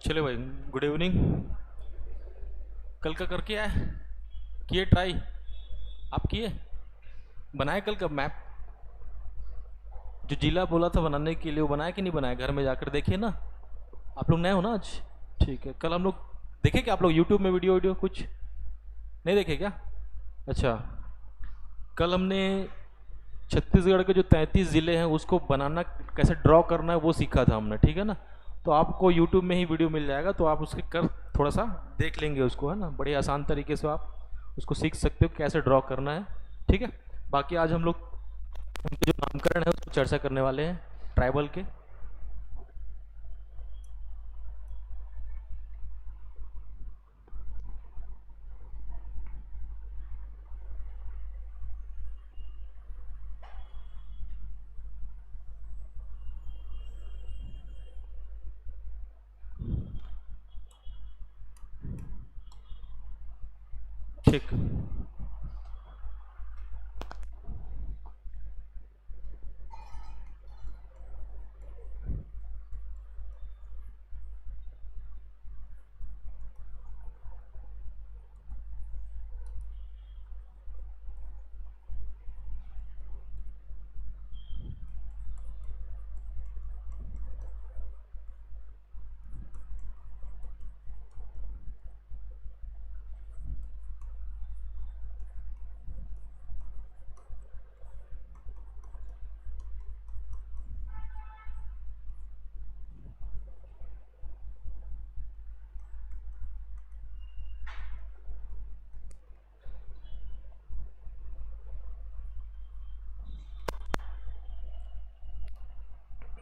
चले भाई। Good evening. कल का करके आए, किए ट्राई? आप किए? बनाए कल का मैप? जो जिला बोला था बनाने के लिए वो बनाया कि नहीं बनाया? घर में जाकर देखिए ना। आप लोग नए हो ना आज? ठीक है, कल हम लोग देखे क्या? आप लोग यूट्यूब में वीडियो वीडियो कुछ नहीं देखे क्या? अच्छा, कल हमने छत्तीसगढ़ के जो 33 ज़िले हैं उसको बनाना, कैसे ड्रॉ करना है वो सीखा था हमने, ठीक है ना? तो आपको यूट्यूब में ही वीडियो मिल जाएगा, तो आप उसके कर थोड़ा सा देख लेंगे उसको, है ना? बड़े आसान तरीके से आप उसको सीख सकते हो कैसे ड्रॉ करना है, ठीक है? बाकी आज हम लोग उनके जो नामकरण है उसको चर्चा करने वाले हैं, ट्राइबल के। ठीक।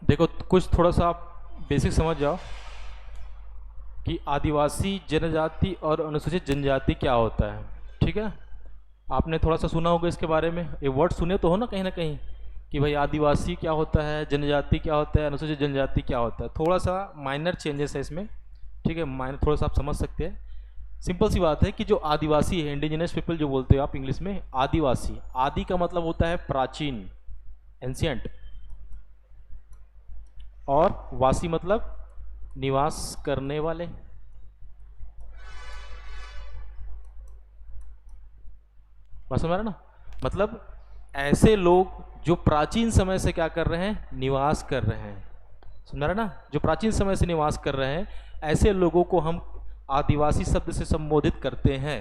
देखो, कुछ थोड़ा सा आप बेसिक समझ जाओ कि आदिवासी जनजाति और अनुसूचित जनजाति क्या होता है, ठीक है? आपने थोड़ा सा सुना होगा इसके बारे में, ये वर्ड सुने तो हो ना कहीं कि भाई आदिवासी क्या होता है, जनजाति क्या होता है, अनुसूचित जनजाति क्या होता है। थोड़ा सा माइनर चेंजेस है इसमें, ठीक है? माइनर थोड़ा सा आप समझ सकते हैं। सिंपल सी बात है कि जो आदिवासी है, इंडिजिनस पीपल जो बोलते हो आप इंग्लिश में, आदिवासी, आदि का मतलब होता है प्राचीन, एंशियंट, और वासी मतलब निवास करने वाले। बात समझ रहे ना? मतलब ऐसे लोग जो प्राचीन समय से क्या कर रहे हैं, निवास कर रहे हैं। समझ रहे ना? जो प्राचीन समय से निवास कर रहे हैं, ऐसे लोगों को हम आदिवासी शब्द से संबोधित करते हैं,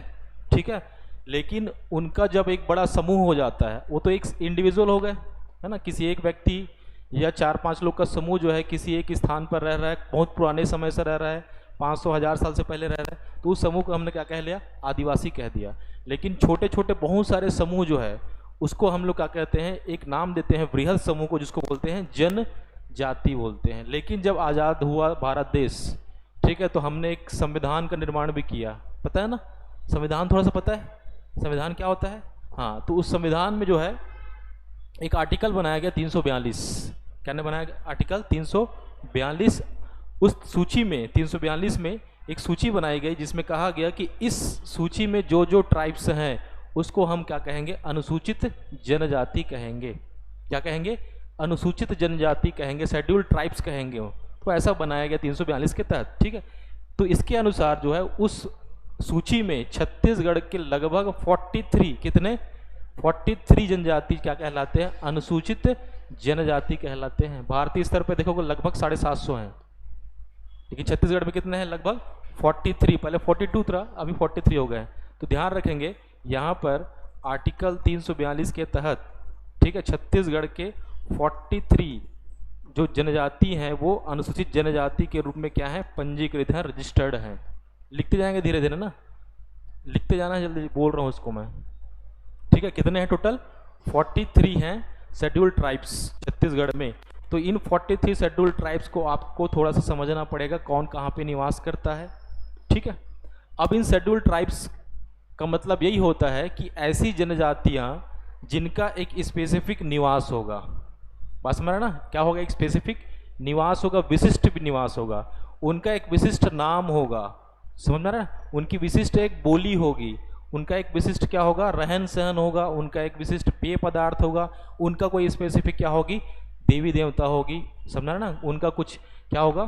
ठीक है? लेकिन उनका जब एक बड़ा समूह हो जाता है, वो तो एक इंडिविजुअल हो गए, है ना? किसी एक व्यक्ति या 4-5 लोग का समूह जो है किसी एक स्थान पर रह रहा है, बहुत पुराने समय से रह रहा है, 500-1000 साल से पहले रह रहा है, तो उस समूह को हमने क्या कह लिया? आदिवासी कह दिया। लेकिन छोटे छोटे बहुत सारे समूह जो है उसको हम लोग क्या कहते हैं? एक नाम देते हैं वृहद समूह को, जिसको बोलते हैं जनजाति बोलते हैं। लेकिन जब आज़ाद हुआ भारत देश, ठीक है, तो हमने एक संविधान का निर्माण भी किया, पता है ना? संविधान थोड़ा सा पता है संविधान क्या होता है? हाँ, तो उस संविधान में जो है एक आर्टिकल बनाया गया 342। क्या ने बनाया गया? आर्टिकल 342। उस सूची में 342 में एक सूची बनाई गई जिसमें कहा गया कि इस सूची में जो जो ट्राइब्स हैं उसको हम क्या कहेंगे? अनुसूचित जनजाति कहेंगे। क्या कहेंगे? अनुसूचित जनजाति कहेंगे, शेड्यूल्ड ट्राइब्स कहेंगे वो। तो ऐसा बनाया गया 342 के तहत, ठीक है? तो इसके अनुसार जो है उस सूची में छत्तीसगढ़ के लगभग 43, कितने? 43 जनजाति क्या कहलाते हैं? अनुसूचित जनजाति कहलाते हैं। भारतीय स्तर पर देखोगे लगभग 750 हैं, लेकिन छत्तीसगढ़ में कितने हैं? लगभग 43। पहले 42 था, अभी 43 हो गए। तो ध्यान रखेंगे यहाँ पर आर्टिकल 342 के तहत, ठीक है, छत्तीसगढ़ के 43 जो जनजाति हैं वो अनुसूचित जनजाति के रूप में क्या है? पंजीकृत हैं, रजिस्टर्ड हैं। लिखते जाएंगे धीरे धीरे ना, लिखते जाना है, जल्दी बोल रहा हूँ उसको मैं, ठीक है? कितने हैं टोटल? 43 हैं शेड्यूल्ड ट्राइब्स छत्तीसगढ़ में। तो इन 43 शेड्यूल्ड ट्राइब्स को आपको थोड़ा सा समझना पड़ेगा कौन कहाँ पे निवास करता है, ठीक है? अब इन शेड्यूल्ड ट्राइब्स का मतलब यही होता है कि ऐसी जनजातियाँ जिनका एक स्पेसिफिक निवास होगा। बात समझ रहे ना? क्या होगा? एक स्पेसिफिक निवास होगा, विशिष्ट भी निवास होगा, उनका एक विशिष्ट नाम होगा। समझ में आ रहा है? उनकी विशिष्ट एक बोली होगी, उनका एक विशिष्ट क्या होगा? रहन सहन होगा, उनका एक विशिष्ट पेय पदार्थ होगा, उनका कोई स्पेसिफिक क्या होगी? देवी देवता होगी। समझ रहे ना? उनका कुछ क्या होगा?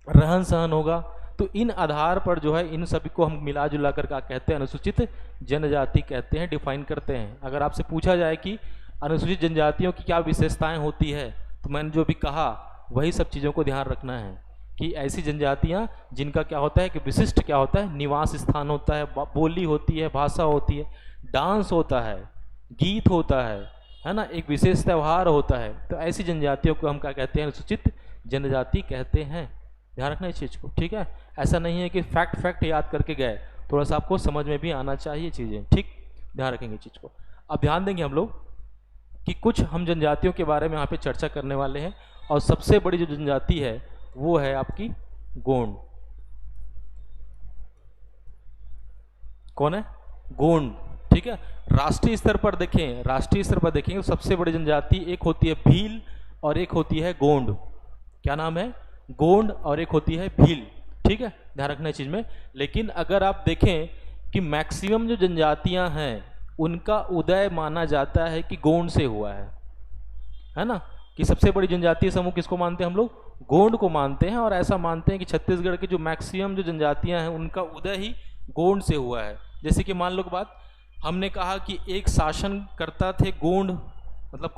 रहन सहन होगा। तो इन आधार पर जो है इन सभी को हम मिला जुला कर क्या कहते हैं, अनुसूचित जनजाति कहते हैं, डिफाइन करते हैं। अगर आपसे पूछा जाए कि अनुसूचित जनजातियों की क्या विशेषताएं होती है, तो मैंने जो भी कहा वही सब चीज़ों को ध्यान रखना है कि ऐसी जनजातियां जिनका क्या होता है कि विशिष्ट क्या होता है, निवास स्थान होता है, बोली होती है, भाषा होती है, डांस होता है, गीत होता है ना, एक विशेष त्यौहार होता है। तो ऐसी जनजातियों को हम क्या कहते हैं, अनुसूचित जनजाति कहते हैं। ध्यान रखना इस चीज़ को, ठीक है। ऐसा नहीं है कि फैक्ट याद करके गए, थोड़ा सा आपको समझ में भी आना चाहिए चीज़ें, ठीक। ध्यान रखेंगे चीज़ को। अब ध्यान देंगे हम लोग कि कुछ हम जनजातियों के बारे में यहाँ पे चर्चा करने वाले हैं, और सबसे बड़ी जो जनजाति है वो है आपकी गोंड। कौन है? गोंड, ठीक है। राष्ट्रीय स्तर पर देखेंगे तो सबसे बड़ी जनजाति एक होती है भील और एक होती है गोंड। क्या नाम है? गोंड और एक होती है भील, ठीक है। ध्यान रखना चीज में। लेकिन अगर आप देखें कि मैक्सिमम जो जनजातियां हैं उनका उदय माना जाता है कि गोंड से हुआ है ना, कि सबसे बड़ी जनजातीय समूह किसको मानते हैं हम लोग? गोंड को मानते हैं। और ऐसा मानते हैं कि छत्तीसगढ़ की जो मैक्सिमम जो जनजातियां हैं उनका उदय ही गोंड से हुआ है। जैसे कि मान लो कि बात हमने कहा कि एक शासन करता थे गोंड, मतलब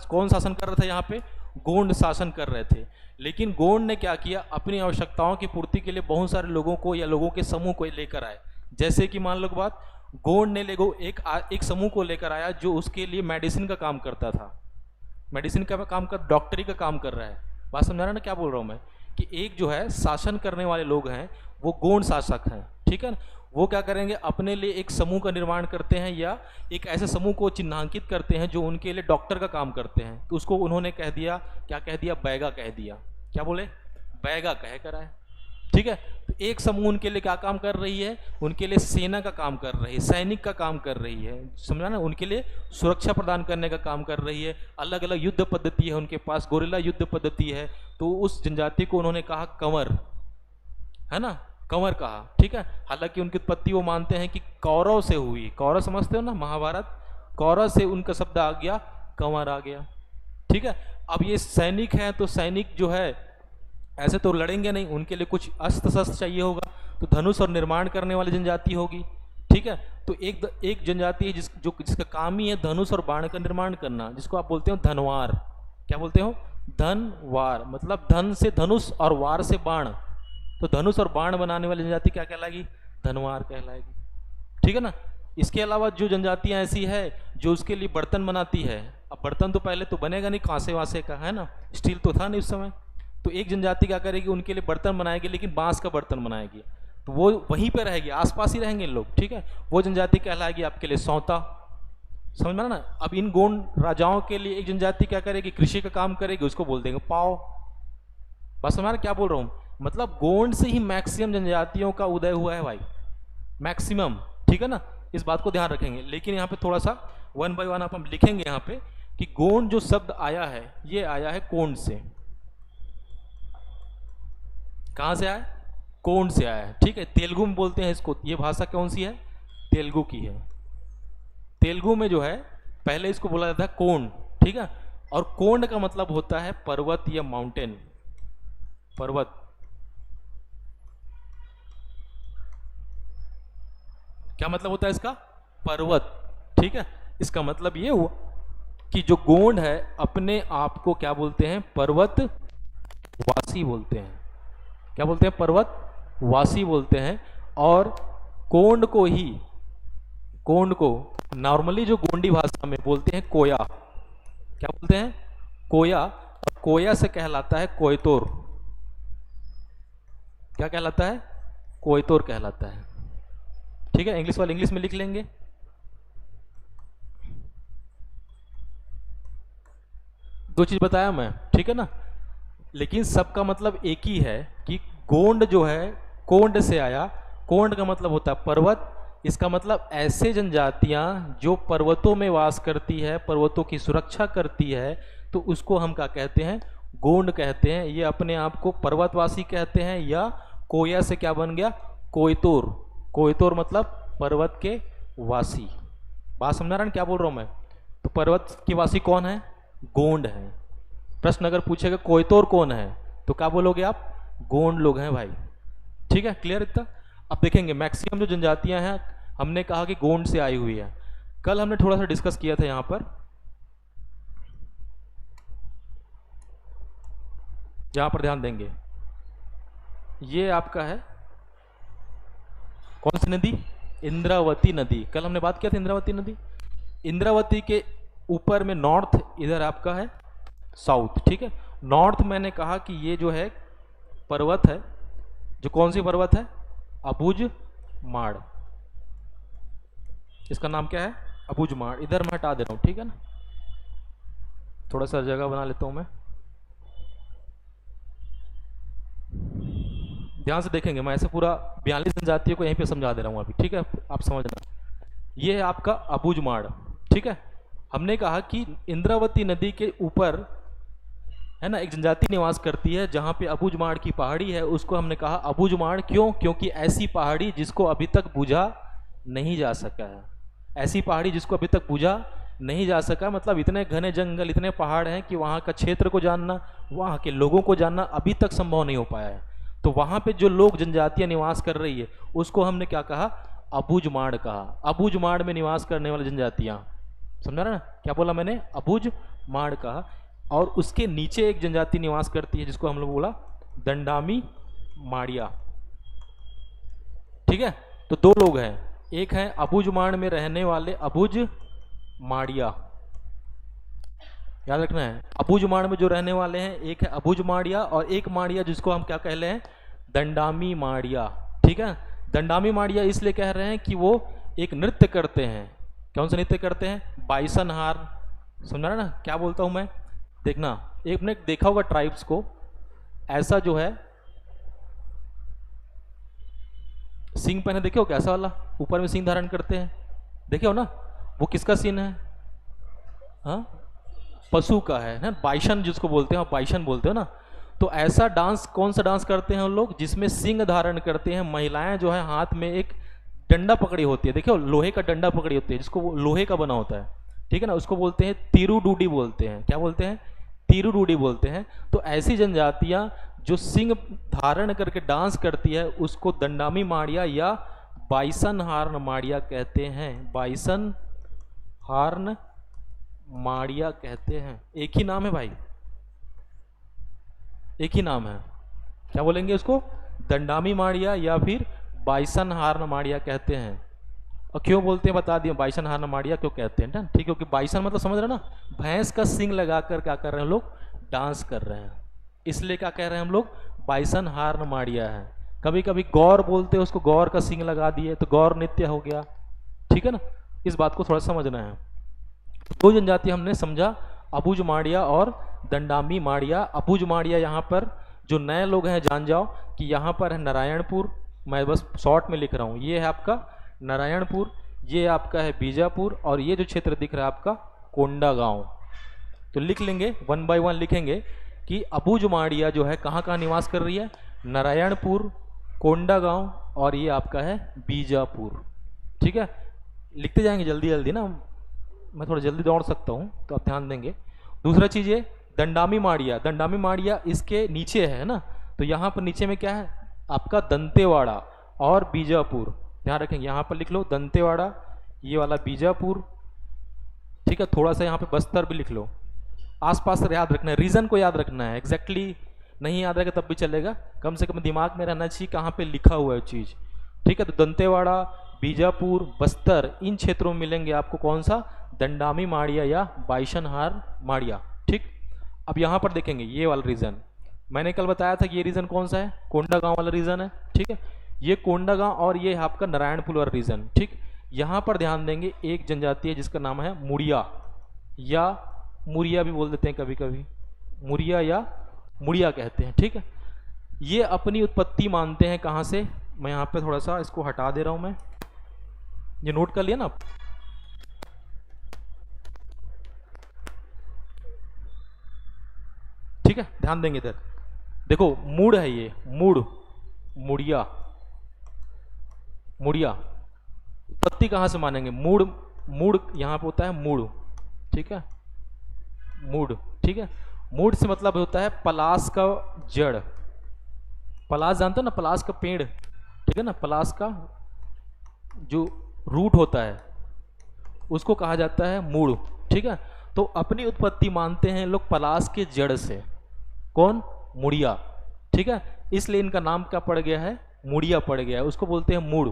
कौन शासन कर रहा था यहाँ पे? गोंड शासन कर रहे थे। लेकिन गोंड ने क्या किया, अपनी आवश्यकताओं की पूर्ति के लिए बहुत सारे लोगों को या लोगों के समूह को लेकर आए। जैसे कि मान लो कि बात गोंड ने एक समूह को लेकर आया जो उसके लिए मेडिसिन का काम करता था, मेडिसिन का काम कर, डॉक्टरी का काम कर रहा है। बात समझा रहा ना क्या बोल रहा हूँ मैं? कि एक जो है शासन करने वाले लोग हैं वो गोंड शासक हैं, ठीक है ना। वो क्या करेंगे, अपने लिए एक समूह का निर्माण करते हैं या एक ऐसे समूह को चिन्हांकित करते हैं जो उनके लिए डॉक्टर का काम करते हैं। तो उसको उन्होंने कह दिया, क्या कह दिया? बैगा कह दिया। क्या बोले? बैगा कह कर आए, ठीक है। तो एक समूह उनके लिए क्या काम कर रही है? उनके लिए सेना का काम कर रही है, सैनिक का काम कर रही है, समझा ना। उनके लिए सुरक्षा प्रदान करने का काम कर रही है। अलग अलग युद्ध पद्धति है उनके पास, गोरिल्ला युद्ध पद्धति है। तो उस जनजाति को उन्होंने कहा कंवर, है ना, कंवर कहा, ठीक है। हालांकि उनकी उत्पत्ति वो मानते हैं कि कौरव से हुई। कौरव समझते हो ना, महाभारत, कौरव से उनका शब्द आ गया, कंवर आ गया, ठीक है। अब ये सैनिक हैं, तो सैनिक जो है ऐसे तो लड़ेंगे नहीं, उनके लिए कुछ अस्त्र शस्त्र चाहिए होगा, तो धनुष और निर्माण करने वाली जनजाति होगी, ठीक है। तो एक जनजाति है जिसका काम ही है धनुष और बाण का निर्माण करना, जिसको आप बोलते हो धनवार। क्या बोलते हो? धनवार, मतलब धन से धनुष और वार से बाण। तो धनुष और बाण बनाने वाली जनजाति क्या कहलाएगी? धनवार कहलाएगी, ठीक है ना। इसके अलावा जो जनजातियां ऐसी है जो उसके लिए बर्तन बनाती है। अब बर्तन तो पहले तो बनेगा नहीं कांसे वासे का, है ना, स्टील तो था नहीं उस समय। तो एक जनजाति क्या करेगी, उनके लिए बर्तन बनाएगी, लेकिन बांस का बर्तन बनाएगी। तो वो वहीं पे रहेगी, आसपास ही रहेंगे लोग, ठीक है। वो जनजाति कहलाएगी आपके लिए सौता, समझ में ना। अब इन गोंड राजाओं के लिए एक जनजाति क्या करेगी, कृषि का काम करेगी, उसको बोल देंगे पाव। बस हमारा क्या बोल रहा हूँ, मतलब गोंड से ही मैक्सिमम जनजातियों का उदय हुआ है भाई, मैक्सिमम, ठीक है ना। इस बात को ध्यान रखेंगे। लेकिन यहाँ पे थोड़ा सा वन बाय वन आप हम लिखेंगे यहाँ पे कि गोंड जो शब्द आया है ये आया है कोंड से। कहाँ से आया? कोंड से आया है, ठीक है। तेलुगु में बोलते हैं इसको। ये भाषा कौन सी है? तेलुगु की है। तेलुगु में जो है पहले इसको बोला जाता है कोंड, ठीक है। और कोंड का मतलब होता है पर्वत या माउंटेन, पर्वत। क्या मतलब होता है इसका? पर्वत, ठीक है। इसका मतलब ये हुआ कि जो गोंड है अपने आप को क्या बोलते हैं? पर्वत वासी बोलते हैं। क्या बोलते हैं? पर्वत वासी बोलते हैं। और कोंड को नॉर्मली जो गोंडी भाषा में बोलते हैं कोया। क्या बोलते हैं? कोया। और कोया से कहलाता है कोयतोर। क्या कहलाता है? कोयतोर कहलाता है, ठीक है। इंग्लिश वाले इंग्लिश में लिख लेंगे। दो चीज बताया मैं, ठीक है ना। लेकिन सबका मतलब एक ही है कि गोंड जो है कोंड से आया। कोंड का मतलब होता है पर्वत। इसका मतलब ऐसे जनजातियां जो पर्वतों में वास करती है, पर्वतों की सुरक्षा करती है, तो उसको हम क्या कहते हैं? गोंड कहते हैं। ये अपने आप को पर्वतवासी कहते हैं। या कोया से क्या बन गया? कोयतोर। कोयतोर मतलब पर्वत के वासी। बात समझा रहा है क्या बोल रहा हूं मैं? तो पर्वत के वासी कौन है? गोंड है। प्रश्न अगर पूछेगा कोयतोर कौन है तो क्या बोलोगे आप? गोंड लोग हैं भाई। ठीक है, क्लियर इतना। अब देखेंगे मैक्सिमम जो जनजातियां हैं, हमने कहा कि गोंड से आई हुई है। कल हमने थोड़ा सा डिस्कस किया था यहां पर, जहां पर ध्यान देंगे, ये आपका है कौन सी नदी? इंद्रावती नदी। कल हमने बात किया था इंद्रावती नदी। इंद्रावती के ऊपर में नॉर्थ, इधर आपका है साउथ। ठीक है, नॉर्थ मैंने कहा कि ये जो है पर्वत है, जो कौन सी पर्वत है? अबुज माड़। इसका नाम क्या है? अबुज माड़। इधर मैं हटा दे रहा हूं, ठीक है ना, थोड़ा सा जगह बना लेता हूं मैं। ध्यान से देखेंगे, मैं ऐसे पूरा 42 जनजातियों को यहीं पे समझा दे रहा हूं अभी, ठीक है, आप समझना। ये है आपका अबुज माड़। ठीक है, हमने कहा कि इंद्रावती नदी के ऊपर है ना एक जनजाति निवास करती है, जहां पे अबुज माड़ की पहाड़ी है, उसको हमने कहा अबुज माड़। क्यों? क्योंकि ऐसी पहाड़ी जिसको अभी तक बुझा नहीं जा सका है। ऐसी पहाड़ी जिसको अभी तक बुझा नहीं जा सका, मतलब इतने घने जंगल, इतने पहाड़ हैं कि वहां का क्षेत्र को जानना, वहां के लोगों को जानना अभी तक संभव नहीं हो पाया है। तो वहां पे जो लोग जनजातियां निवास कर रही है, उसको हमने क्या कहा? अबुज माड़ कहा। अबुज माड़ में निवास करने वाली जनजातियां, समझा रहा ना क्या बोला मैंने? अबुज माड़ कहा। और उसके नीचे एक जनजाति निवास करती है, जिसको हम लोग बोला दंडामी माड़िया। ठीक है, तो दो लोग हैं, एक है अबुज माड़ में रहने वाले अबुज माड़िया, याद रखना है। अबुज माड़ में जो रहने वाले हैं, एक है अबुज माड़िया और एक माड़िया जिसको हम क्या कह रहे हैं? दंडामी माड़िया। ठीक है, दंडामी माड़िया इसलिए कह रहे हैं कि वो एक नृत्य करते हैं। कौन सा नृत्य करते हैं? बाइसन हार। समझ रहा ना क्या बोलता हूं मैं? देखना, एक ने देखा होगा ट्राइब्स को, ऐसा जो है सिंह पहने, देखे हो कैसा वाला ऊपर में सिंह धारण करते हैं, देखे हो ना? वो किसका सीन है? हाँ, पशु का है ना, बाइसन जिसको बोलते हैं, बाइसन बोलते हो ना। तो ऐसा डांस, कौन सा डांस करते हैं उन लोग? जिसमें सिंह धारण करते हैं। महिलाएं जो है हाथ में एक डंडा पकड़ी होती है, देखो लोहे का डंडा पकड़ी होती है, जिसको वो लोहे का बना होता है, ठीक है ना, उसको बोलते हैं तिरुडूडी बोलते हैं। क्या बोलते हैं? तिरुडूडी बोलते हैं। तो ऐसी जनजातियां जो सिंह धारण करके डांस करती है, उसको दंडामी माड़िया या बाइसन हार्न माड़िया कहते हैं। बाइसन हार्न माड़िया कहते हैं। एक ही नाम है भाई, एक ही नाम है। क्या बोलेंगे उसको? दंडामी माड़िया या फिर बाइसन हार्न माड़िया कहते हैं। और क्यों बोलते हैं बता दिया, बाइसन हार्न माड़िया क्यों कहते हैं ना, ठीक है, क्योंकि बाइसन मतलब समझ रहे ना, भैंस का सिंग लगाकर क्या कर रहे हैं लोग? डांस कर रहे हैं। इसलिए क्या कह रहे हैं हम लोग? बाइसन हार्न माड़िया है। कभी कभी गौर बोलते हैं उसको, गौर का सिंग लगा दिए तो गौर नृत्य हो गया। ठीक है ना, इस बात को थोड़ा समझना है। दो जनजाति हमने समझा, अबुज माड़िया और दंडामी माड़िया। अबुज माड़िया यहाँ पर जो नए लोग हैं जान जाओ कि यहाँ पर है नारायणपुर, मैं बस शॉर्ट में लिख रहा हूँ, ये है आपका नारायणपुर, ये आपका है बीजापुर, और ये जो क्षेत्र दिख रहा है आपका कोंडा गांव। तो लिख लेंगे, वन बाय वन लिखेंगे कि अबुज माड़िया जो है कहाँ कहाँ निवास कर रही है? नारायणपुर, कोंडा गांव, और ये आपका है बीजापुर। ठीक है, लिखते जाएंगे जल्दी जल्दी ना, मैं थोड़ा जल्दी दौड़ सकता हूँ, तो आप ध्यान देंगे। दूसरा चीज ये दंडामी माड़िया, दंडामी माड़िया इसके नीचे है ना, तो यहाँ पर नीचे में क्या है आपका? दंतेवाड़ा और बीजापुर। ध्यान रखेंगे, यहाँ पर लिख लो दंतेवाड़ा, ये वाला बीजापुर। ठीक है, थोड़ा सा यहाँ पे बस्तर भी लिख लो, आसपास याद रखना है, रीजन को याद रखना है। एग्जैक्टली नहीं याद रहेगा तब भी चलेगा, कम से कम दिमाग में रहना चाहिए कहाँ पे लिखा हुआ है चीज। ठीक है, तो दंतेवाड़ा, बीजापुर, बस्तर, इन क्षेत्रों में मिलेंगे आपको कौन सा? दंडामी माड़िया या बाइसन हार माड़िया। ठीक, अब यहाँ पर देखेंगे ये वाला रीजन, मैंने कल बताया था कि ये रीजन कौन सा है? कोंडा गांव वाला रीजन है। ठीक है, ये कोंडा गांव और ये आपका नारायणपुर वाला रीजन। ठीक, यहाँ पर ध्यान देंगे, एक जनजाति है जिसका नाम है मुड़िया या मुड़िया भी बोल देते हैं कभी कभी, मुड़िया या मुड़िया कहते हैं। ठीक है, ये अपनी उत्पत्ति मानते हैं कहाँ से? मैं यहाँ पे थोड़ा सा इसको हटा दे रहा हूँ, मैं ये नोट कर लिया ना आप? ठीक है, ध्यान देंगे इधर, देखो मूड है ये, मूड, मुड़िया, मुड़िया उत्पत्ति कहाँ से मानेंगे? मूड, मूड यहाँ पे होता है मूड। ठीक है, मूड। ठीक है, मूड से मतलब होता है पलाश का जड़, पलास जानते हो ना, पलास का पेड़, ठीक है ना, पलास का जो रूट होता है उसको कहा जाता है मूड़, ठीक है। तो अपनी उत्पत्ति मानते हैं लोग पलास के जड़ से, कौन, मुड़िया, ठीक है। इसलिए इनका नाम क्या पड़ गया है, मुड़िया पड़ गया है, उसको बोलते हैं मूड़।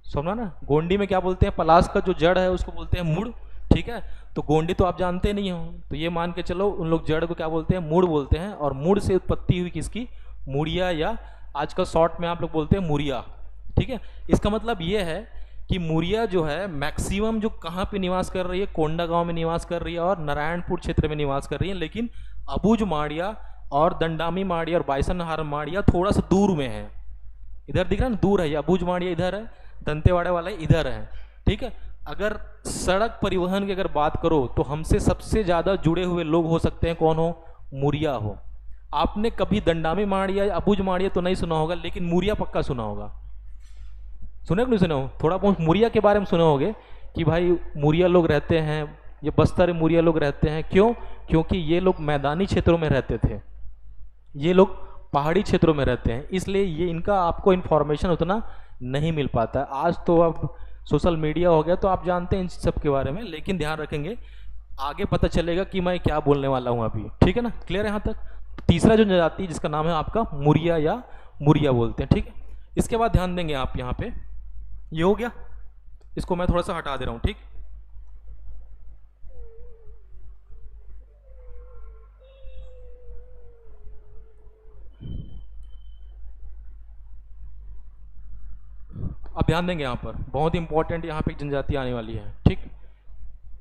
समझा ना, गोंडी में क्या बोलते हैं, पलास का जो जड़ है उसको बोलते हैं मूड़, ठीक है। तो गोंडी तो आप जानते नहीं हो, तो ये मान के चलो उन लोग जड़ को क्या बोलते हैं, मूड़ बोलते हैं। और मूड़ से उत्पत्ति हुई किसकी, मुड़िया, या आजकल शॉर्ट में आप लोग बोलते हैं मुरिया, ठीक है। इसका मतलब ये है कि मुरिया जो है मैक्सिमम जो कहाँ पे निवास कर रही है, कोंडा गांव में निवास कर रही है और नारायणपुर क्षेत्र में निवास कर रही है। लेकिन अबुझ माड़िया और दंडामी माड़िया और बाइसनहार माड़िया थोड़ा सा दूर में है, इधर दिख रहा है ना, दूर है। ये अबुझ माड़िया इधर है, दंतेवाड़ा वाला इधर है, ठीक है। अगर सड़क परिवहन की अगर बात करो तो हमसे सबसे ज़्यादा जुड़े हुए लोग हो सकते हैं, कौन हो, मुरिया हो। आपने कभी दंडामी माड़िया या अबुझ माड़िया तो नहीं सुना होगा, लेकिन मुरिया पक्का सुना होगा। सुने कि नहीं सुने हो, थोड़ा बहुत मुरिया के बारे में सुने होगे कि भाई मुरिया लोग रहते हैं, ये बस्तर में मुरिया लोग रहते हैं। क्यों, क्योंकि ये लोग मैदानी क्षेत्रों में रहते थे, ये लोग पहाड़ी क्षेत्रों में रहते हैं, इसलिए ये इनका आपको इन्फॉर्मेशन उतना नहीं मिल पाता है। आज तो अब सोशल मीडिया हो गया तो आप जानते हैं इन सब के बारे में, लेकिन ध्यान रखेंगे आगे पता चलेगा कि मैं क्या बोलने वाला हूँ अभी, ठीक है ना, क्लियर है यहाँ तक। तीसरा जो जाति जिसका नाम है आपका मुरिया या मुरिया बोलते हैं, ठीक है। इसके बाद ध्यान देंगे आप यहाँ पे, ये हो गया, इसको मैं थोड़ा सा हटा दे रहा हूँ, ठीक। अब ध्यान देंगे यहाँ पर, बहुत इंपॉर्टेंट यहाँ पे एक जनजाति आने वाली है, ठीक।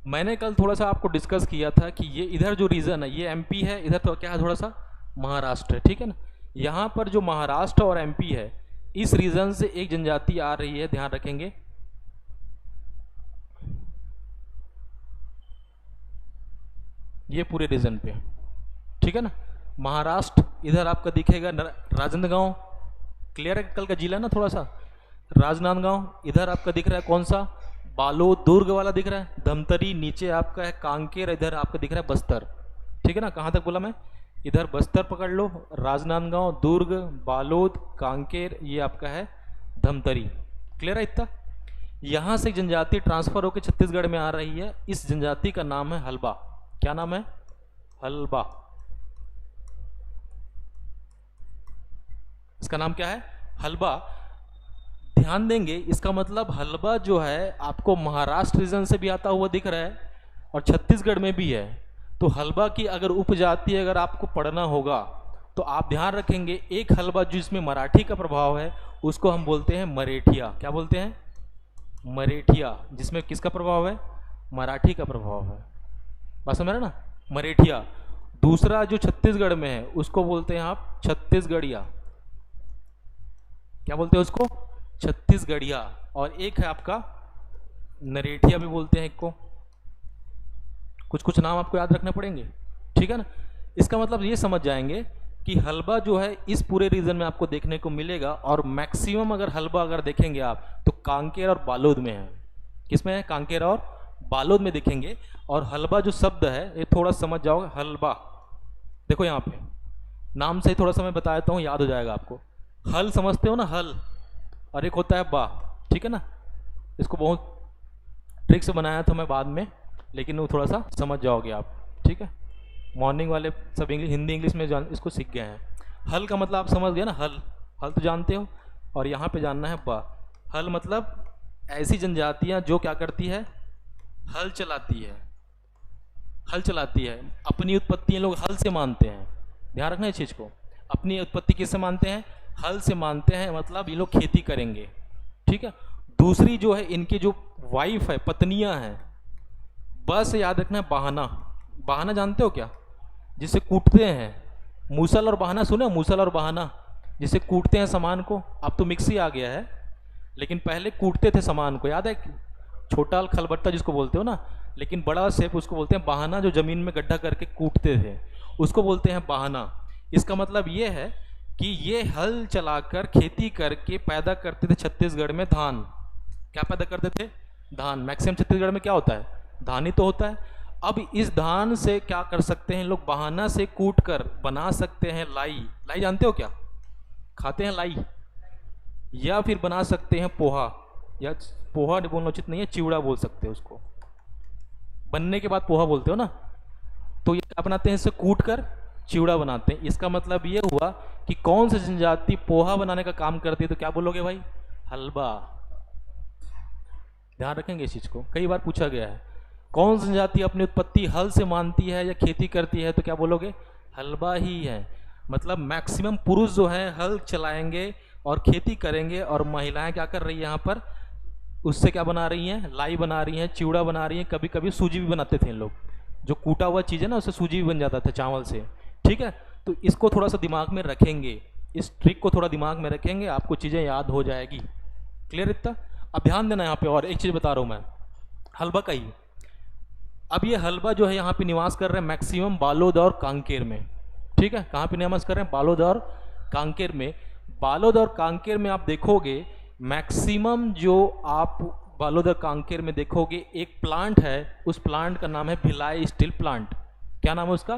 मैंने कल थोड़ा सा आपको डिस्कस किया था कि ये इधर जो रीजन है ये एमपी है, इधर तो क्या है थोड़ा सा महाराष्ट्र है, ठीक है ना। यहाँ पर जो महाराष्ट्र और एमपी है, इस रीजन से एक जनजाति आ रही है, ध्यान रखेंगे। ये पूरे रीजन पे, ठीक है ना। महाराष्ट्र इधर आपका दिखेगा राजनांदगांव, क्लियर है, कल का जिला ना थोड़ा सा राजनांदगांव। इधर आपका दिख रहा है कौन सा, बालोद दुर्ग वाला दिख रहा है, धमतरी, नीचे आपका है कांकेर, इधर आपका दिख रहा है बस्तर, ठीक है ना। कहाँ तक बोला मैं, इधर बस्तर पकड़ लो, राजनांदगांव, दुर्ग, बालोद, कांकेर, ये आपका है धमतरी, क्लियर है इतना। यहाँ से जनजाति ट्रांसफर होकर छत्तीसगढ़ में आ रही है, इस जनजाति का नाम है हलबा। क्या नाम है, हलबा, इसका नाम क्या है, हलबा। ध्यान देंगे, इसका मतलब हलबा जो है आपको महाराष्ट्र रीजन से भी आता हुआ दिख रहा है और छत्तीसगढ़ में भी है। तो हलबा की अगर उपजाति अगर आपको पढ़ना होगा तो आप ध्यान रखेंगे, एक हलबा जिसमें मराठी का प्रभाव है उसको हम बोलते हैं मरेठिया। क्या बोलते हैं, मरेठिया, जिसमें किसका प्रभाव है, मराठी का प्रभाव है, बात समझ रहे ना, मरेठिया। दूसरा जो छत्तीसगढ़ में है उसको बोलते हैं आप छत्तीसगढ़िया। क्या बोलते हैं उसको, छत्तीसगढ़िया। और एक है आपका नरेठिया भी बोलते हैं एक को। कुछ कुछ नाम आपको याद रखने पड़ेंगे, ठीक है ना। इसका मतलब ये समझ जाएंगे कि हलबा जो है इस पूरे रीजन में आपको देखने को मिलेगा। और मैक्सिमम अगर हलबा अगर देखेंगे आप तो कांकेर और बालोद में है। किसमें है, कांकेर और बालोद में देखेंगे। और हलबा जो शब्द है ये थोड़ा समझ जाओगे, हलबा देखो यहाँ पे नाम से ही थोड़ा सा मैं बता देता हूँ, याद हो जाएगा आपको। हल समझते हो ना, हल, और एक होता है बा, ठीक है ना। इसको बहुत ट्रिक से बनाया था मैं बाद में, लेकिन वो थोड़ा सा समझ जाओगे आप, ठीक है। मॉर्निंग वाले सब इंग्लिश, हिंदी इंग्लिश में इसको सीख गए हैं। हल का मतलब आप समझ गए ना, हल, हल तो जानते हो, और यहाँ पे जानना है बा। हल मतलब ऐसी जनजातियाँ जो क्या करती है, हल चलाती है, हल चलाती है। अपनी उत्पत्ति लोग हल से मानते हैं, ध्यान रखना इस चीज़ को। अपनी उत्पत्ति किससे मानते हैं, हल से मानते हैं, मतलब ये लोग खेती करेंगे, ठीक है। दूसरी जो है इनकी जो वाइफ है, पत्नियां हैं, बस याद रखना है बहाना। बहाना जानते हो क्या, जिसे कूटते हैं, मूसल और बहाना सुने, मूसल और बहाना, जिसे कूटते हैं सामान को। अब तो मिक्सी आ गया है, लेकिन पहले कूटते थे सामान को, याद है, छोटा खलबट्टा जिसको बोलते हो ना, लेकिन बड़ा शेप उसको बोलते हैं बहाना, जो जमीन में गड्ढा करके कूटते थे उसको बोलते हैं बहाना। इसका मतलब ये है कि ये हल चलाकर खेती करके पैदा करते थे छत्तीसगढ़ में धान। क्या पैदा करते थे, धान। मैक्सिमम छत्तीसगढ़ में क्या होता है, धान ही तो होता है। अब इस धान से क्या कर सकते हैं लोग, बहाना से कूट कर बना सकते हैं लाई। लाई जानते हो क्या, खाते हैं लाई, या फिर बना सकते हैं पोहा, या पोहा बोलना उचित नहीं है, चिवड़ा बोल सकते हैं उसको, बनने के बाद पोहा बोलते हो ना। तो ये क्या बनाते हैं, इसे कूट कर चिवड़ा बनाते हैं। इसका मतलब ये हुआ कि कौन सी जनजाति पोहा बनाने का काम करती है, तो क्या बोलोगे भाई, हलवा। ध्यान रखेंगे इस चीज को, कई बार पूछा गया है। कौन सी जनजाति अपनी उत्पत्ति हल से मानती है या खेती करती है, तो क्या बोलोगे, हलवा ही है। मतलब मैक्सिमम पुरुष जो हैं हल चलाएंगे और खेती करेंगे, और महिलाएं क्या कर रही है यहाँ पर, उससे क्या बना रही हैं, लाई बना रही हैं, चिवड़ा बना रही हैं, कभी कभी सूजी भी बनाते थे इन लोग, जो कूटा हुआ चीज़ है ना उससे सूजी भी बन जाता था चावल से। ठीक है, तो इसको थोड़ा सा दिमाग में रखेंगे, इस ट्रिक को थोड़ा दिमाग में रखेंगे, आपको चीज़ें याद हो जाएगी। क्लियर इतना। अब ध्यान देना यहाँ पे, और एक चीज़ बता रहा हूँ मैं, हलवा का ही। अब ये हलवा जो है यहाँ पे निवास कर रहे हैं मैक्सिमम बालोद और कांकेर में। ठीक है, कहाँ पे निवास कर रहे हैं, बालोद और कांकेर में। बालोद और कांकेर में आप देखोगे मैक्सिमम जो आप बालोद और कांकेर में देखोगे एक प्लांट है, उस प्लांट का नाम है भिलाई स्टील प्लांट। क्या नाम है उसका,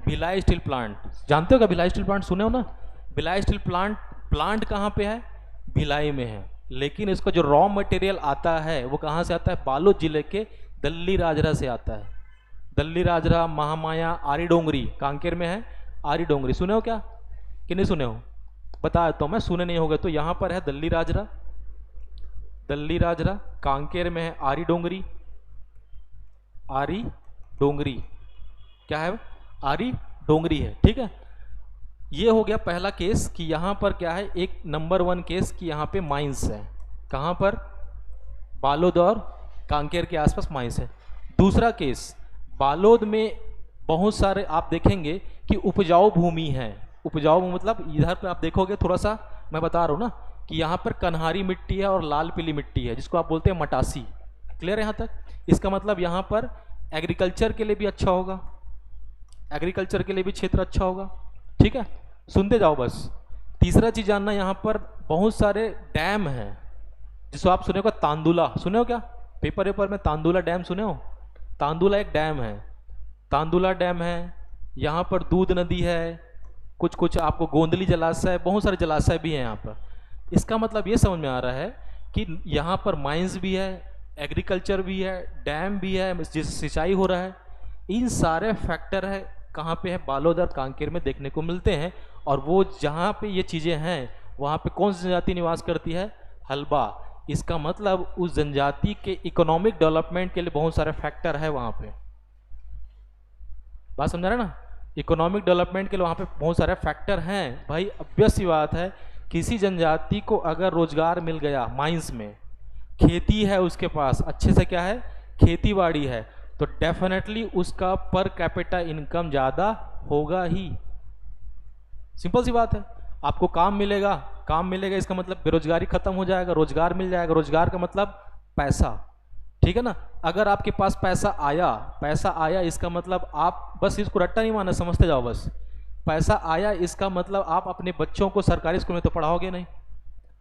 भिलाई स्टील प्लांट। जानते हो क्या भिलाई स्टील प्लांट, सुने हो ना। भिलाई स्टील प्लांट कहाँ पे है, भिलाई में है, लेकिन इसका जो रॉ मटेरियल आता है वो कहाँ से आता है, बालोद जिले के दल्ली राजरा से आता है। दल्ली राजरा, महामाया, आरी डोंगरी कांकेर में है। आरी डोंगरी सुने हो क्या, कि नहीं सुने हो, बता देता हूँ मैं, सुने नहीं होगा तो यहाँ पर है दल्ली राजरा, दल्ली राजरा कांकेर में है। आरी डोंगरी, आरी डोंगरी क्या है, आरी डोंगरी है। ठीक है, ये हो गया पहला केस कि यहाँ पर क्या है, एक नंबर 1 केस कि यहाँ पे माइंस है। कहाँ पर, बालोद और कांकेर के आसपास माइंस है। दूसरा केस, बालोद में बहुत सारे आप देखेंगे कि उपजाऊ भूमि है। उपजाऊ मतलब इधर पे आप देखोगे, थोड़ा सा मैं बता रहा हूँ ना, कि यहाँ पर कन्हारी मिट्टी है और लाल पीली मिट्टी है, जिसको आप बोलते हैं मटासी। क्लियर है यहाँ तक। इसका मतलब यहाँ पर एग्रीकल्चर के लिए भी अच्छा होगा, एग्रीकल्चर के लिए भी क्षेत्र अच्छा होगा। ठीक है, सुनते जाओ बस। तीसरा चीज जानना, यहाँ पर बहुत सारे डैम हैं, जिसको आप सुने हो तांदुला, सुने हो क्या, पेपर वेपर में तांदुला डैम सुने हो। तांदुला एक डैम है, तांदुला डैम है। यहाँ पर दूध नदी है, कुछ कुछ आपको गोंदली जलाशय, बहुत सारे जलाशय भी हैं यहाँ पर। इसका मतलब ये समझ में आ रहा है कि यहाँ पर माइंस भी है, एग्रीकल्चर भी है, डैम भी है, जिससे सिंचाई हो रहा है। इन सारे फैक्टर है कहाँ पे है, बालोद और कांकेर में देखने को मिलते हैं। और वो जहाँ पे ये चीज़ें हैं वहाँ पे कौन सी जनजाति निवास करती है, हलबा। इसका मतलब उस जनजाति के इकोनॉमिक डेवलपमेंट के लिए बहुत सारे फैक्टर है वहाँ पे। बात समझ रहे ना, इकोनॉमिक डेवलपमेंट के लिए वहाँ पे बहुत सारे फैक्टर हैं भाई। ऑब्वियस सी बात है, किसी जनजाति को अगर रोजगार मिल गया, माइंस में खेती है उसके पास, अच्छे से क्या है, खेती बाड़ी है, तो डेफिनेटली उसका पर कैपिटा इनकम ज़्यादा होगा ही। सिंपल सी बात है। आपको काम मिलेगा, काम मिलेगा इसका मतलब बेरोजगारी खत्म हो जाएगा, रोजगार मिल जाएगा, रोजगार का मतलब पैसा। ठीक है ना। अगर आपके पास पैसा आया, पैसा आया इसका मतलब आप बस इसको रट्टा नहीं माना, समझते जाओ बस। पैसा आया इसका मतलब आप अपने बच्चों को सरकारी स्कूल में तो पढ़ाओगे नहीं,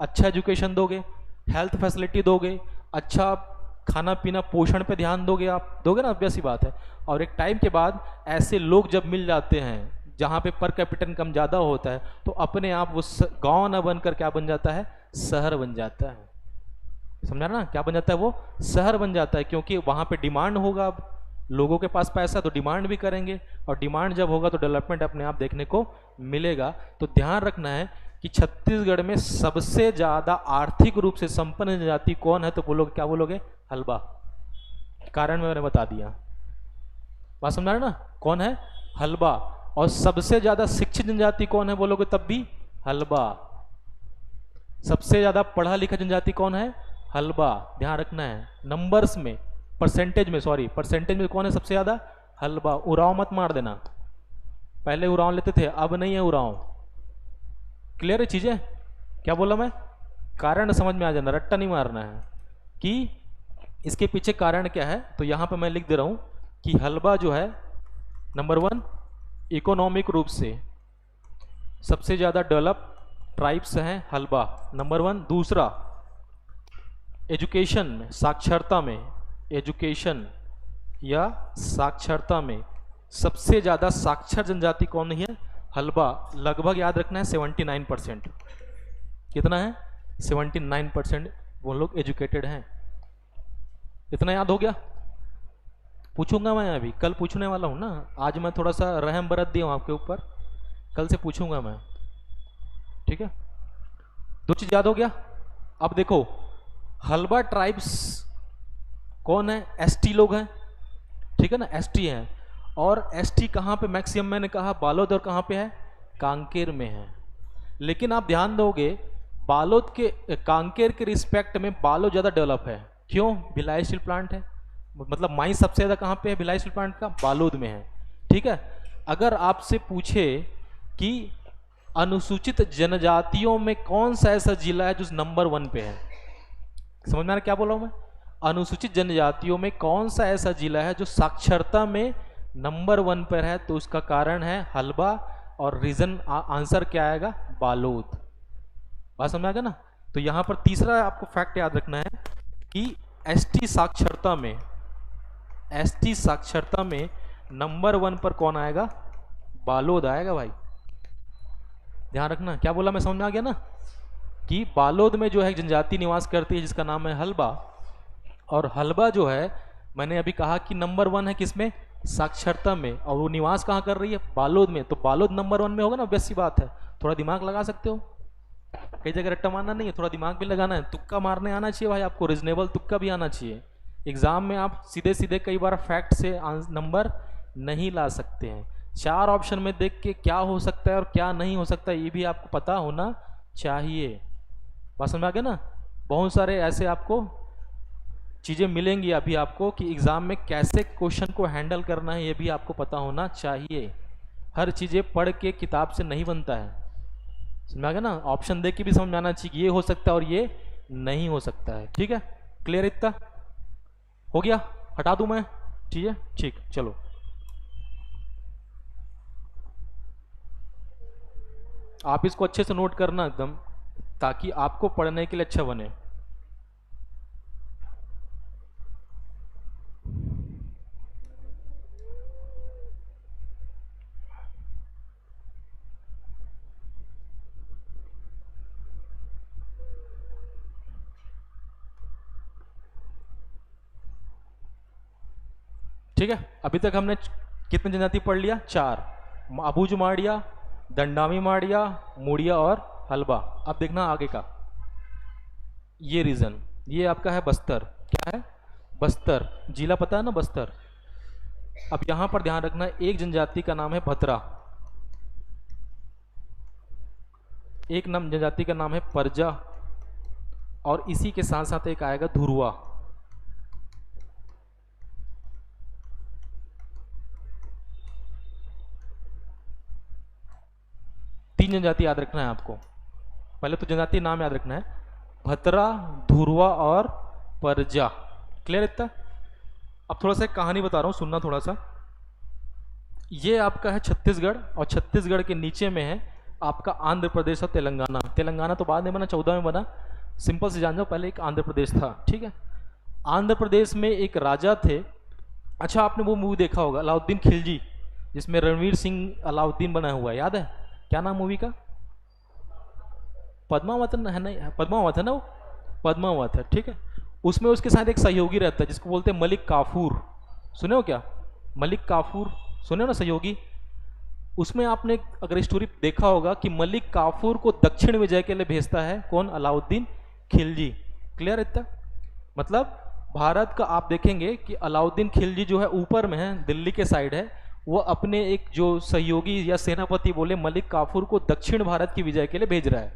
अच्छा एजुकेशन दोगे, हेल्थ फैसिलिटी दोगे, अच्छा खाना पीना पोषण पे ध्यान दोगे, आप दोगे ना, ऑब्वियस सी बात है। और एक टाइम के बाद ऐसे लोग जब मिल जाते हैं जहाँ पे पर कैपिटल इनकम ज़्यादा होता है, तो अपने आप वो गांव ना बनकर क्या बन जाता है, शहर बन जाता है। समझा ना, क्या बन जाता है, वो शहर बन जाता है, क्योंकि वहाँ पे डिमांड होगा। अब लोगों के पास पैसा तो डिमांड भी करेंगे, और डिमांड जब होगा तो डेवलपमेंट अपने आप देखने को मिलेगा। तो ध्यान रखना है कि छत्तीसगढ़ में सबसे ज़्यादा आर्थिक रूप से संपन्न जनजाति कौन है, तो बोलोगे, क्या बोलोगे, हलबा। कारण मैंने बता दिया, बात समझा रहे ना, कौन है, हलबा। और सबसे ज्यादा शिक्षित जनजाति कौन है बोलोगे, तब भी हलबा। सबसे ज्यादा पढ़ा लिखा जनजाति कौन है, हलबा। ध्यान रखना है, नंबर्स में, परसेंटेज में, सॉरी परसेंटेज में कौन है सबसे ज्यादा, हलबा। उराव मत मार देना, पहले उराव लेते थे, अब नहीं है उराव। क्लियर है चीजें, क्या बोला मैं, कारण समझ में आ जाना, रट्टा नहीं मारना है कि इसके पीछे कारण क्या है। तो यहां पर मैं लिख दे रहा हूं कि हलबा जो है, नंबर 1 इकोनॉमिक रूप से सबसे ज्यादा डेवलप ट्राइब्स हैं हलबा, नंबर 1। दूसरा, एजुकेशन में, साक्षरता में, एजुकेशन या साक्षरता में सबसे ज्यादा साक्षर जनजाति कौन है, हलबा लगभग याद रखना है 79%। कितना है? 79% वो लोग एजुकेटेड हैं। इतना याद हो गया? पूछूंगा मैं, अभी कल पूछने वाला हूँ ना, आज मैं थोड़ा सा रहम बरत दिया हूँ आपके ऊपर, कल से पूछूंगा मैं, ठीक है? 2 चीज याद हो गया। अब देखो, हलबा ट्राइब्स कौन है? एसटी लोग हैं, ठीक है ना, एसटी हैं। और एसटी कहाँ पे मैक्सिमम? मैंने कहा बालोद, और कहाँ पे है? कांकेर में है। लेकिन आप ध्यान दोगे, बालोद के कांकेर के रिस्पेक्ट में बालोद ज़्यादा डेवलप है। क्यों? भिलाई स्टील प्लांट है, मतलब माइन सबसे ज़्यादा कहाँ पे है भिलाई स्टील प्लांट का? बालोद में है, ठीक है? अगर आपसे पूछे कि अनुसूचित जनजातियों में कौन सा ऐसा जिला है जो नंबर 1 पे है, समझ में आ रहा क्या बोल रहा हूँ मैं? अनुसूचित जनजातियों में कौन सा ऐसा जिला है जो साक्षरता में नंबर 1 पर है, तो उसका कारण है हलबा, और रीजन आंसर क्या आएगा? बालोद। बात समझ आ गया ना? तो यहां पर तीसरा आपको फैक्ट याद रखना है कि एसटी साक्षरता में नंबर 1 पर कौन आएगा? बालोद आएगा भाई, ध्यान रखना। क्या बोला मैं? समझ में आ गया ना? कि बालोद में जो है जनजाति निवास करती है जिसका नाम है हलबा, और हलबा जो है मैंने अभी कहा कि नंबर 1 है किसमें? साक्षरता में, और वो निवास कहाँ कर रही है? बालोद में। तो बालोद नंबर 1 में होगा ना, वैसी बात है। थोड़ा दिमाग लगा सकते हो, कई जगह रट्टा मारना नहीं है, थोड़ा दिमाग भी लगाना है, तुक्का मारने आना चाहिए भाई आपको, रीजनेबल तुक्का भी आना चाहिए। एग्जाम में आप सीधे सीधे कई बार फैक्ट से नंबर नहीं ला सकते हैं। 4 ऑप्शन में देख के क्या हो सकता है और क्या नहीं हो सकता है ये भी आपको पता होना चाहिए। बात समझ में आ गया ना? बहुत सारे ऐसे आपको चीज़ें मिलेंगी अभी आपको कि एग्ज़ाम में कैसे क्वेश्चन को हैंडल करना है, ये भी आपको पता होना चाहिए। हर चीज़ें पढ़ के किताब से नहीं बनता है, समझ में आ गया ना? ऑप्शन देख के भी समझ में आना चाहिए, ये हो सकता है और ये नहीं हो सकता है, ठीक है? क्लियर? इतना हो गया? हटा दूं मैं? ठीक है, ठीक, चलो। आप इसको अच्छे से नोट करना एकदम, ताकि आपको पढ़ने के लिए अच्छा बने। ठीक है, अभी तक हमने कितने जनजाति पढ़ लिया? 4। अबूझ माड़िया, दंडामी माड़िया, मुड़िया और हलबा। अब देखना आगे का, ये रीजन, ये आपका है बस्तर। क्या है? बस्तर जिला, पता है ना बस्तर? अब यहां पर ध्यान रखना, एक जनजाति का नाम है भतरा, एक नाम जनजाति का नाम है परजा, और इसी के साथ साथ एक आएगा धुरवा। तीन जनजाति याद रखना है आपको। पहले तो जनजाति नाम याद रखना है, भतरा, धुरवा और परजा। क्लियर इतना? अब थोड़ा सा एक कहानी बता रहा हूं, सुनना थोड़ा सा। ये आपका है छत्तीसगढ़, और छत्तीसगढ़ के नीचे में है आपका आंध्र प्रदेश और तेलंगाना। तेलंगाना तो बाद में बना, 14 में बना। सिंपल से जान जाओ, पहले एक आंध्र प्रदेश था, ठीक है? आंध्र प्रदेश में एक राजा थे। अच्छा, आपने वो मूवी देखा होगा अलाउद्दीन खिलजी, जिसमें रणवीर सिंह अलाउद्दीन बना हुआ है, याद है? क्या नाम मूवी का? पद्मावत है? नहीं, पद्मावत है ना वो, पद्मावत है, ठीक है? उसमें उसके साथ एक सहयोगी रहता है जिसको बोलते हैं मलिक काफूर। सुने हो क्या? मलिक काफूर सुने हो ना, सहयोगी? उसमें आपने अगर स्टोरी देखा होगा कि मलिक काफूर को दक्षिण विजय के लिए भेजता है कौन? अलाउद्दीन खिलजी। क्लियर इतना? मतलब भारत का आप देखेंगे कि अलाउद्दीन खिलजी जो है ऊपर में है, दिल्ली के साइड है, वो अपने एक जो सहयोगी या सेनापति बोले मलिक काफूर को दक्षिण भारत की विजय के लिए भेज रहा है,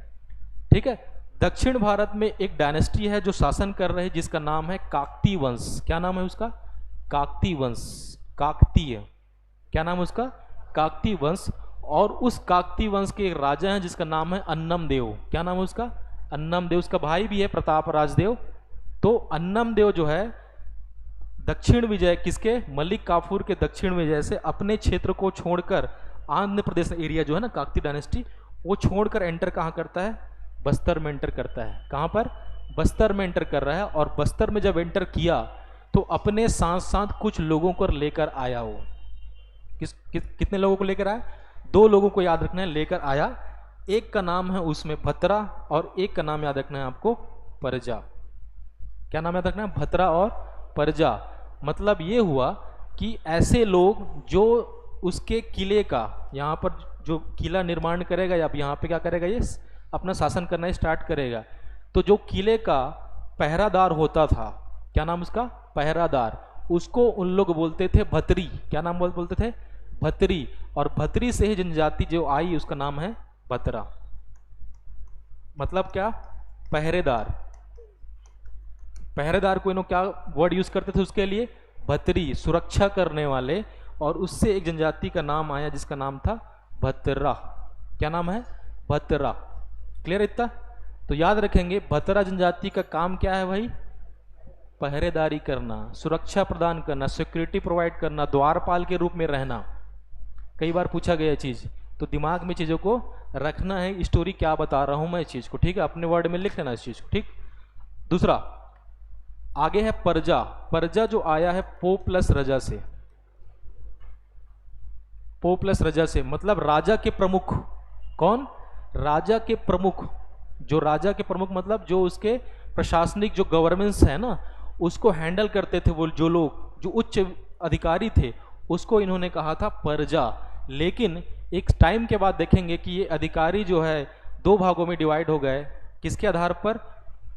ठीक है? दक्षिण भारत में एक डायनेस्टी है जो शासन कर रहे हैं जिसका नाम है काकती वंश। क्या नाम है उसका? काकती वंश, काकतीय। क्या नाम है उसका? काकती वंश। और उस काकती वंश के एक राजा हैं जिसका नाम है अन्नम देव। क्या नाम है उसका? अन्नम देव। उसका भाई भी है प्रताप राजदेव। तो अन्नम देव जो है दक्षिण विजय, किसके? मलिक काफूर के दक्षिण विजय से अपने क्षेत्र को छोड़कर, आंध्र प्रदेश एरिया जो है ना काकती डायनेस्टी, वो छोड़कर एंटर कहाँ करता है? बस्तर में एंटर करता है। कहाँ पर? बस्तर में एंटर कर रहा है। और बस्तर में जब एंटर किया तो अपने साथ साथ कुछ लोगों को लेकर आया। वो कितने लोगों को लेकर आया? दो लोगों को याद रखना है, लेकर आया। एक का नाम है उसमें भतरा और एक का नाम याद रखना है आपको परजा। क्या नाम याद रखना है? भतरा और परजा। मतलब ये हुआ कि ऐसे लोग जो उसके किले का, यहाँ पर जो किला निर्माण करेगा या यहाँ पे क्या करेगा, ये अपना शासन करना स्टार्ट करेगा, तो जो किले का पहरादार होता था, क्या नाम उसका? पहरादार। उसको उन लोग बोलते थे भतरी। क्या नाम बोलते थे? भतरी। और भतरी से ही जनजाति जो आई उसका नाम है भतरा। मतलब क्या? पहरेदार। पहरेदार को इन्होंने क्या वर्ड यूज करते थे उसके लिए? भतरी, सुरक्षा करने वाले। और उससे एक जनजाति का नाम आया जिसका नाम था भतरा। क्या नाम है? भतरा। क्लियर इतना? तो याद रखेंगे भतरा जनजाति का काम क्या है भाई? पहरेदारी करना, सुरक्षा प्रदान करना, सिक्योरिटी प्रोवाइड करना, द्वारपाल के रूप में रहना। कई बार पूछा गया चीज, तो दिमाग में चीजों को रखना है। स्टोरी क्या बता रहा हूं मैं इस चीज को, ठीक है? अपने वर्ड में लिख लेना इस चीज को, ठीक? दूसरा आगे है परजा। परजा जो आया है पो प्लस रजा से। पो प्लस रजा से मतलब राजा के प्रमुख। कौन? राजा के प्रमुख। जो राजा के प्रमुख मतलब जो उसके प्रशासनिक जो गवर्नेंस है ना, उसको हैंडल करते थे वो जो लोग, जो उच्च अधिकारी थे, उसको इन्होंने कहा था परजा। लेकिन एक टाइम के बाद देखेंगे कि ये अधिकारी जो है दो भागों में डिवाइड हो गए। किसके आधार पर?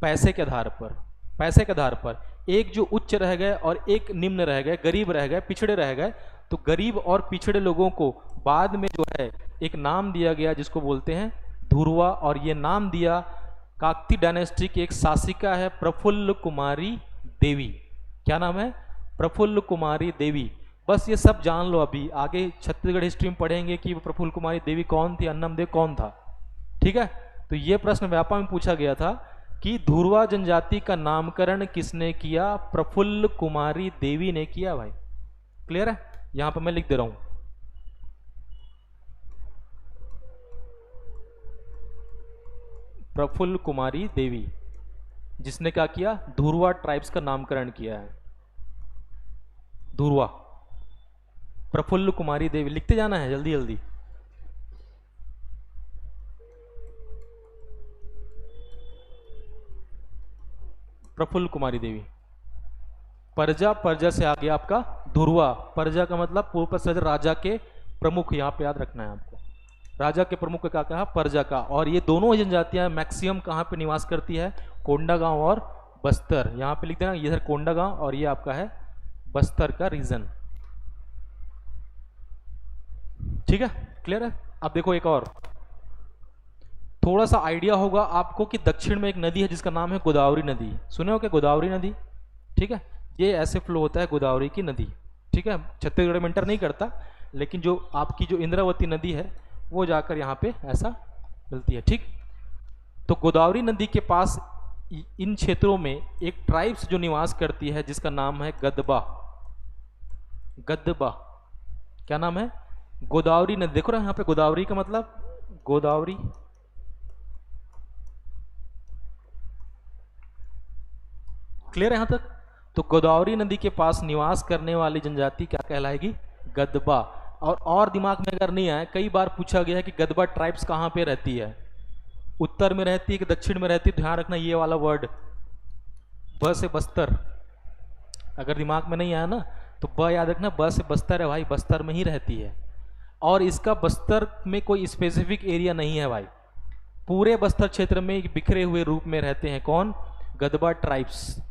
पैसे के आधार पर। पैसे के आधार पर एक जो उच्च रह गए और एक निम्न रह गए, गरीब रह गए, पिछड़े रह गए। तो गरीब और पिछड़े लोगों को बाद में जो है एक नाम दिया गया जिसको बोलते हैं धुरवा। और ये नाम दिया काकती डायनेस्टी की एक शासिका है प्रफुल्ल कुमारी देवी। क्या नाम है? प्रफुल्ल कुमारी देवी। बस ये सब जान लो। अभी आगे छत्तीसगढ़ हिस्ट्री में पढ़ेंगे कि प्रफुल्ल कुमारी देवी कौन थी, अन्नमदेव कौन था, ठीक है? तो ये प्रश्न व्यापा में पूछा गया था कि धुरवा जनजाति का नामकरण किसने किया? प्रफुल्ल कुमारी देवी ने किया भाई। क्लियर है? यहां पर मैं लिख दे रहा हूं, प्रफुल्ल कुमारी देवी, जिसने क्या किया? धुरवा ट्राइब्स का नामकरण किया है। धुरवा, प्रफुल्ल कुमारी देवी। लिखते जाना है जल्दी जल्दी। प्रफुल्ल कुमारी देवी। परजा, परजा से आ गया आपका धुरवा। परजा का मतलब पूर्व राजा के प्रमुख। यहां पे याद रखना है आपको, राजा के प्रमुख का कहा? परजा का। और ये दोनों जनजातियां मैक्सिमम कहां पे निवास करती है? कोंडागांव और बस्तर। यहां पे लिख देना, ये कोंडागांव और ये आपका है बस्तर का रीजन। ठीक है? क्लियर है? अब देखो एक और थोड़ा सा आइडिया होगा आपको कि दक्षिण में एक नदी है जिसका नाम है गोदावरी नदी। सुने हो क्या? गोदावरी नदी, ठीक है? ये ऐसे फ्लो होता है गोदावरी की नदी, ठीक है? छत्तीसगढ़ में एंटर नहीं करता, लेकिन जो आपकी जो इंद्रावती नदी है वो जाकर यहाँ पे ऐसा मिलती है, ठीक? तो गोदावरी नदी के पास इन क्षेत्रों में एक ट्राइब्स जो निवास करती है जिसका नाम है गदबा। गदबा। क्या नाम है? गोदावरी नदी। देखो ना यहाँ पे गोदावरी का मतलब गोदावरी, क्लियर है यहां तक? तो गोदावरी नदी के पास निवास करने वाली जनजाति क्या कहलाएगी? गदबा। और दिमाग में अगर नहीं आए, कई बार पूछा गया है कि गदबा ट्राइब्स कहां पे रहती है, उत्तर में रहती है कि दक्षिण में रहती है? ध्यान रखना ये वाला वर्ड, ब से बस्तर। अगर दिमाग में नहीं आया ना तो ब याद रखना, ब से बस्तर है भाई, बस्तर में ही रहती है। और इसका बस्तर में कोई स्पेसिफिक एरिया नहीं है भाई, पूरे बस्तर क्षेत्र में बिखरे हुए रूप में रहते हैं। कौन? गदबा ट्राइब्स।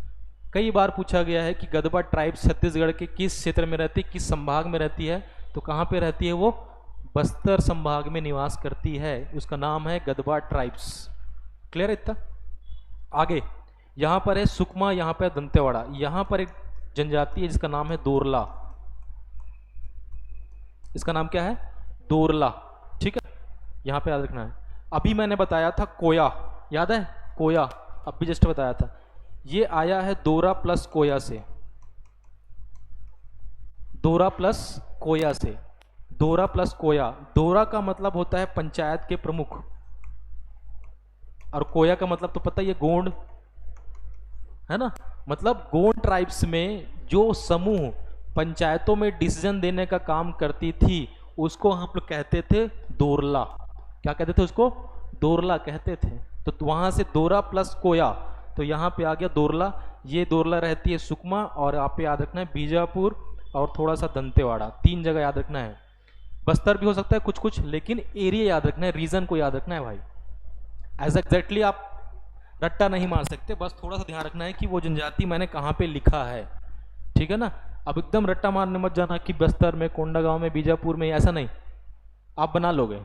कई बार पूछा गया है कि गदबा ट्राइब्स छत्तीसगढ़ के किस क्षेत्र में रहती है, किस संभाग में रहती है? तो कहां पे रहती है वो? बस्तर संभाग में निवास करती है। उसका नाम है गदबा ट्राइब्स। क्लियर है इतना? आगे यहां पर है सुकमा, यहां पर दंतेवाड़ा। यहां पर एक जनजाति है जिसका नाम है दोरला। इसका नाम क्या है? दोरला, ठीक है? यहां पे याद रखना है। अभी मैंने बताया था कोया, याद है? कोया अभी जस्ट बताया था। ये आया है दोरा प्लस कोया से। दोरा प्लस कोया से। दोरा प्लस कोया। दोरा का मतलब होता है पंचायत के प्रमुख, और कोया का मतलब तो पता ही है, गोंड, है ना? मतलब गोंड ट्राइब्स में जो समूह पंचायतों में डिसीजन देने का काम करती थी उसको हम लोग कहते थे दोरला। क्या कहते थे उसको? दोरला कहते थे। तो वहां से दोरा प्लस कोया, तो यहाँ पे आ गया दोरला। ये दोरला रहती है सुकमा, और आप पे याद रखना है बीजापुर और थोड़ा सा दंतेवाड़ा, 3 जगह याद रखना है। बस्तर भी हो सकता है कुछ कुछ, लेकिन एरिया याद रखना है, रीजन को याद रखना है भाई। एज एग्जैक्टली आप रट्टा नहीं मार सकते, बस थोड़ा सा ध्यान रखना है कि वो जनजाति मैंने कहाँ पे लिखा है, ठीक है ना। अब एकदम रट्टा मारने मत जाना कि बस्तर में, कोंडागांव में, बीजापुर में, ऐसा नहीं, आप बना लोगे।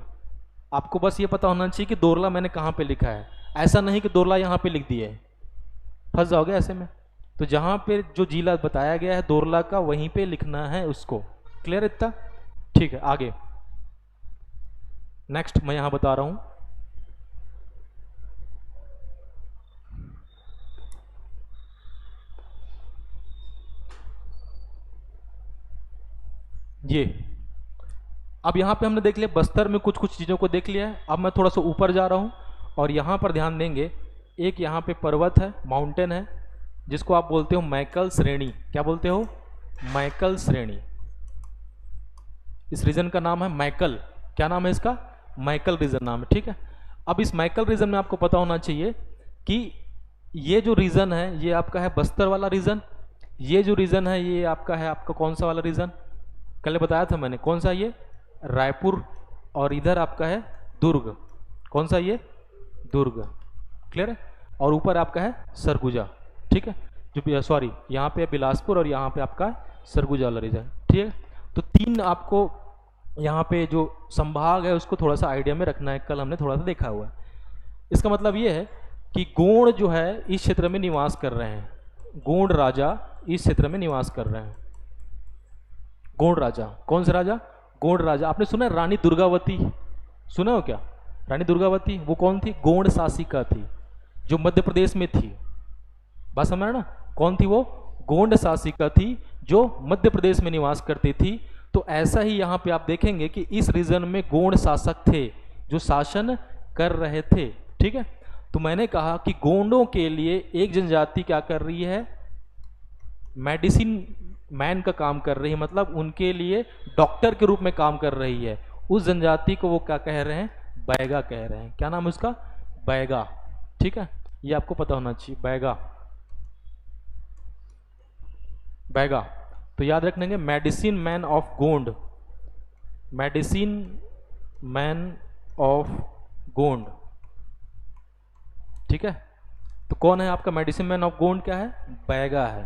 आपको बस ये पता होना चाहिए कि दोरला मैंने कहाँ पे लिखा है, ऐसा नहीं कि दोरला यहाँ पे लिख दिए, फंस जाओगे ऐसे में। तो जहाँ पे जो जिला बताया गया है दोरला का, वहीं पे लिखना है उसको। क्लियर इतना? ठीक है, आगे नेक्स्ट मैं यहां बता रहा हूं। ये अब यहां पे हमने देख लिया, बस्तर में कुछ कुछ चीजों को देख लिया है। अब मैं थोड़ा सा ऊपर जा रहा हूं और यहां पर ध्यान देंगे, एक यहां पे पर्वत है, माउंटेन है, जिसको आप बोलते हो मैकल श्रेणी। क्या बोलते हो? मैकल श्रेणी। इस रीजन का नाम है मैकल। क्या नाम है इसका? मैकल रीजन नाम है, ठीक है। अब इस मैकल रीजन में आपको पता होना चाहिए कि ये जो रीजन है ये आपका है बस्तर वाला रीजन, ये जो रीजन है ये आपका है, आपका कौन सा वाला रीजन? कल बताया था मैंने, कौन सा? ये रायपुर, और इधर आपका है दुर्ग। कौन सा? ये दुर्ग। क्लियर है? और ऊपर आपका है सरगुजा, ठीक है। जो सॉरी, यहाँ पे बिलासपुर और यहाँ पे आपका सरगुजा वाला रीजन, ठीक है। तो 3 आपको यहाँ पे जो संभाग है उसको थोड़ा सा आइडिया में रखना है, कल हमने थोड़ा सा देखा हुआ है। इसका मतलब ये है कि गोंड जो है इस क्षेत्र में निवास कर रहे हैं, गोंड राजा इस क्षेत्र में निवास कर रहे हैं। गोंड राजा, कौन सा राजा? गोंड राजा। आपने सुना है रानी दुर्गावती? सुना हो क्या? रानी दुर्गावती वो कौन थी? गोंड शासिका थी, जो मध्य प्रदेश में थी। बात समझ ना? कौन थी वो? गोंड शासिका थी, जो मध्य प्रदेश में निवास करती थी। तो ऐसा ही यहाँ पे आप देखेंगे कि इस रीजन में गोंड शासक थे जो शासन कर रहे थे, ठीक है। तो मैंने कहा कि गोंडों के लिए एक जनजाति क्या कर रही है? मेडिसिन मैन का काम कर रही है, मतलब उनके लिए डॉक्टर के रूप में काम कर रही है। उस जनजाति को वो क्या कह रहे हैं? बैगा कह रहे हैं। क्या नाम है उसका? बैगा, ठीक है। ये आपको पता होना चाहिए, बैगा। बैगा तो याद रखेंगे, medicine man of Gond, medicine man of Gond, ठीक है। तो कौन है आपका मेडिसिन मैन ऑफ गोंड? क्या है? बैगा है,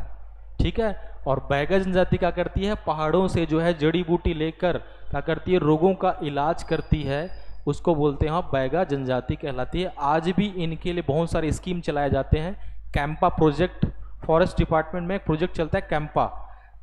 ठीक है। और बैगा जनजाति क्या करती है? पहाड़ों से जो है जड़ी बूटी लेकर क्या करती है? रोगों का इलाज करती है, उसको बोलते हैं बैगा जनजाति कहलाती है। आज भी इनके लिए बहुत सारे स्कीम चलाए जाते हैं। कैंपा प्रोजेक्ट, फॉरेस्ट डिपार्टमेंट में एक प्रोजेक्ट चलता है कैंपा,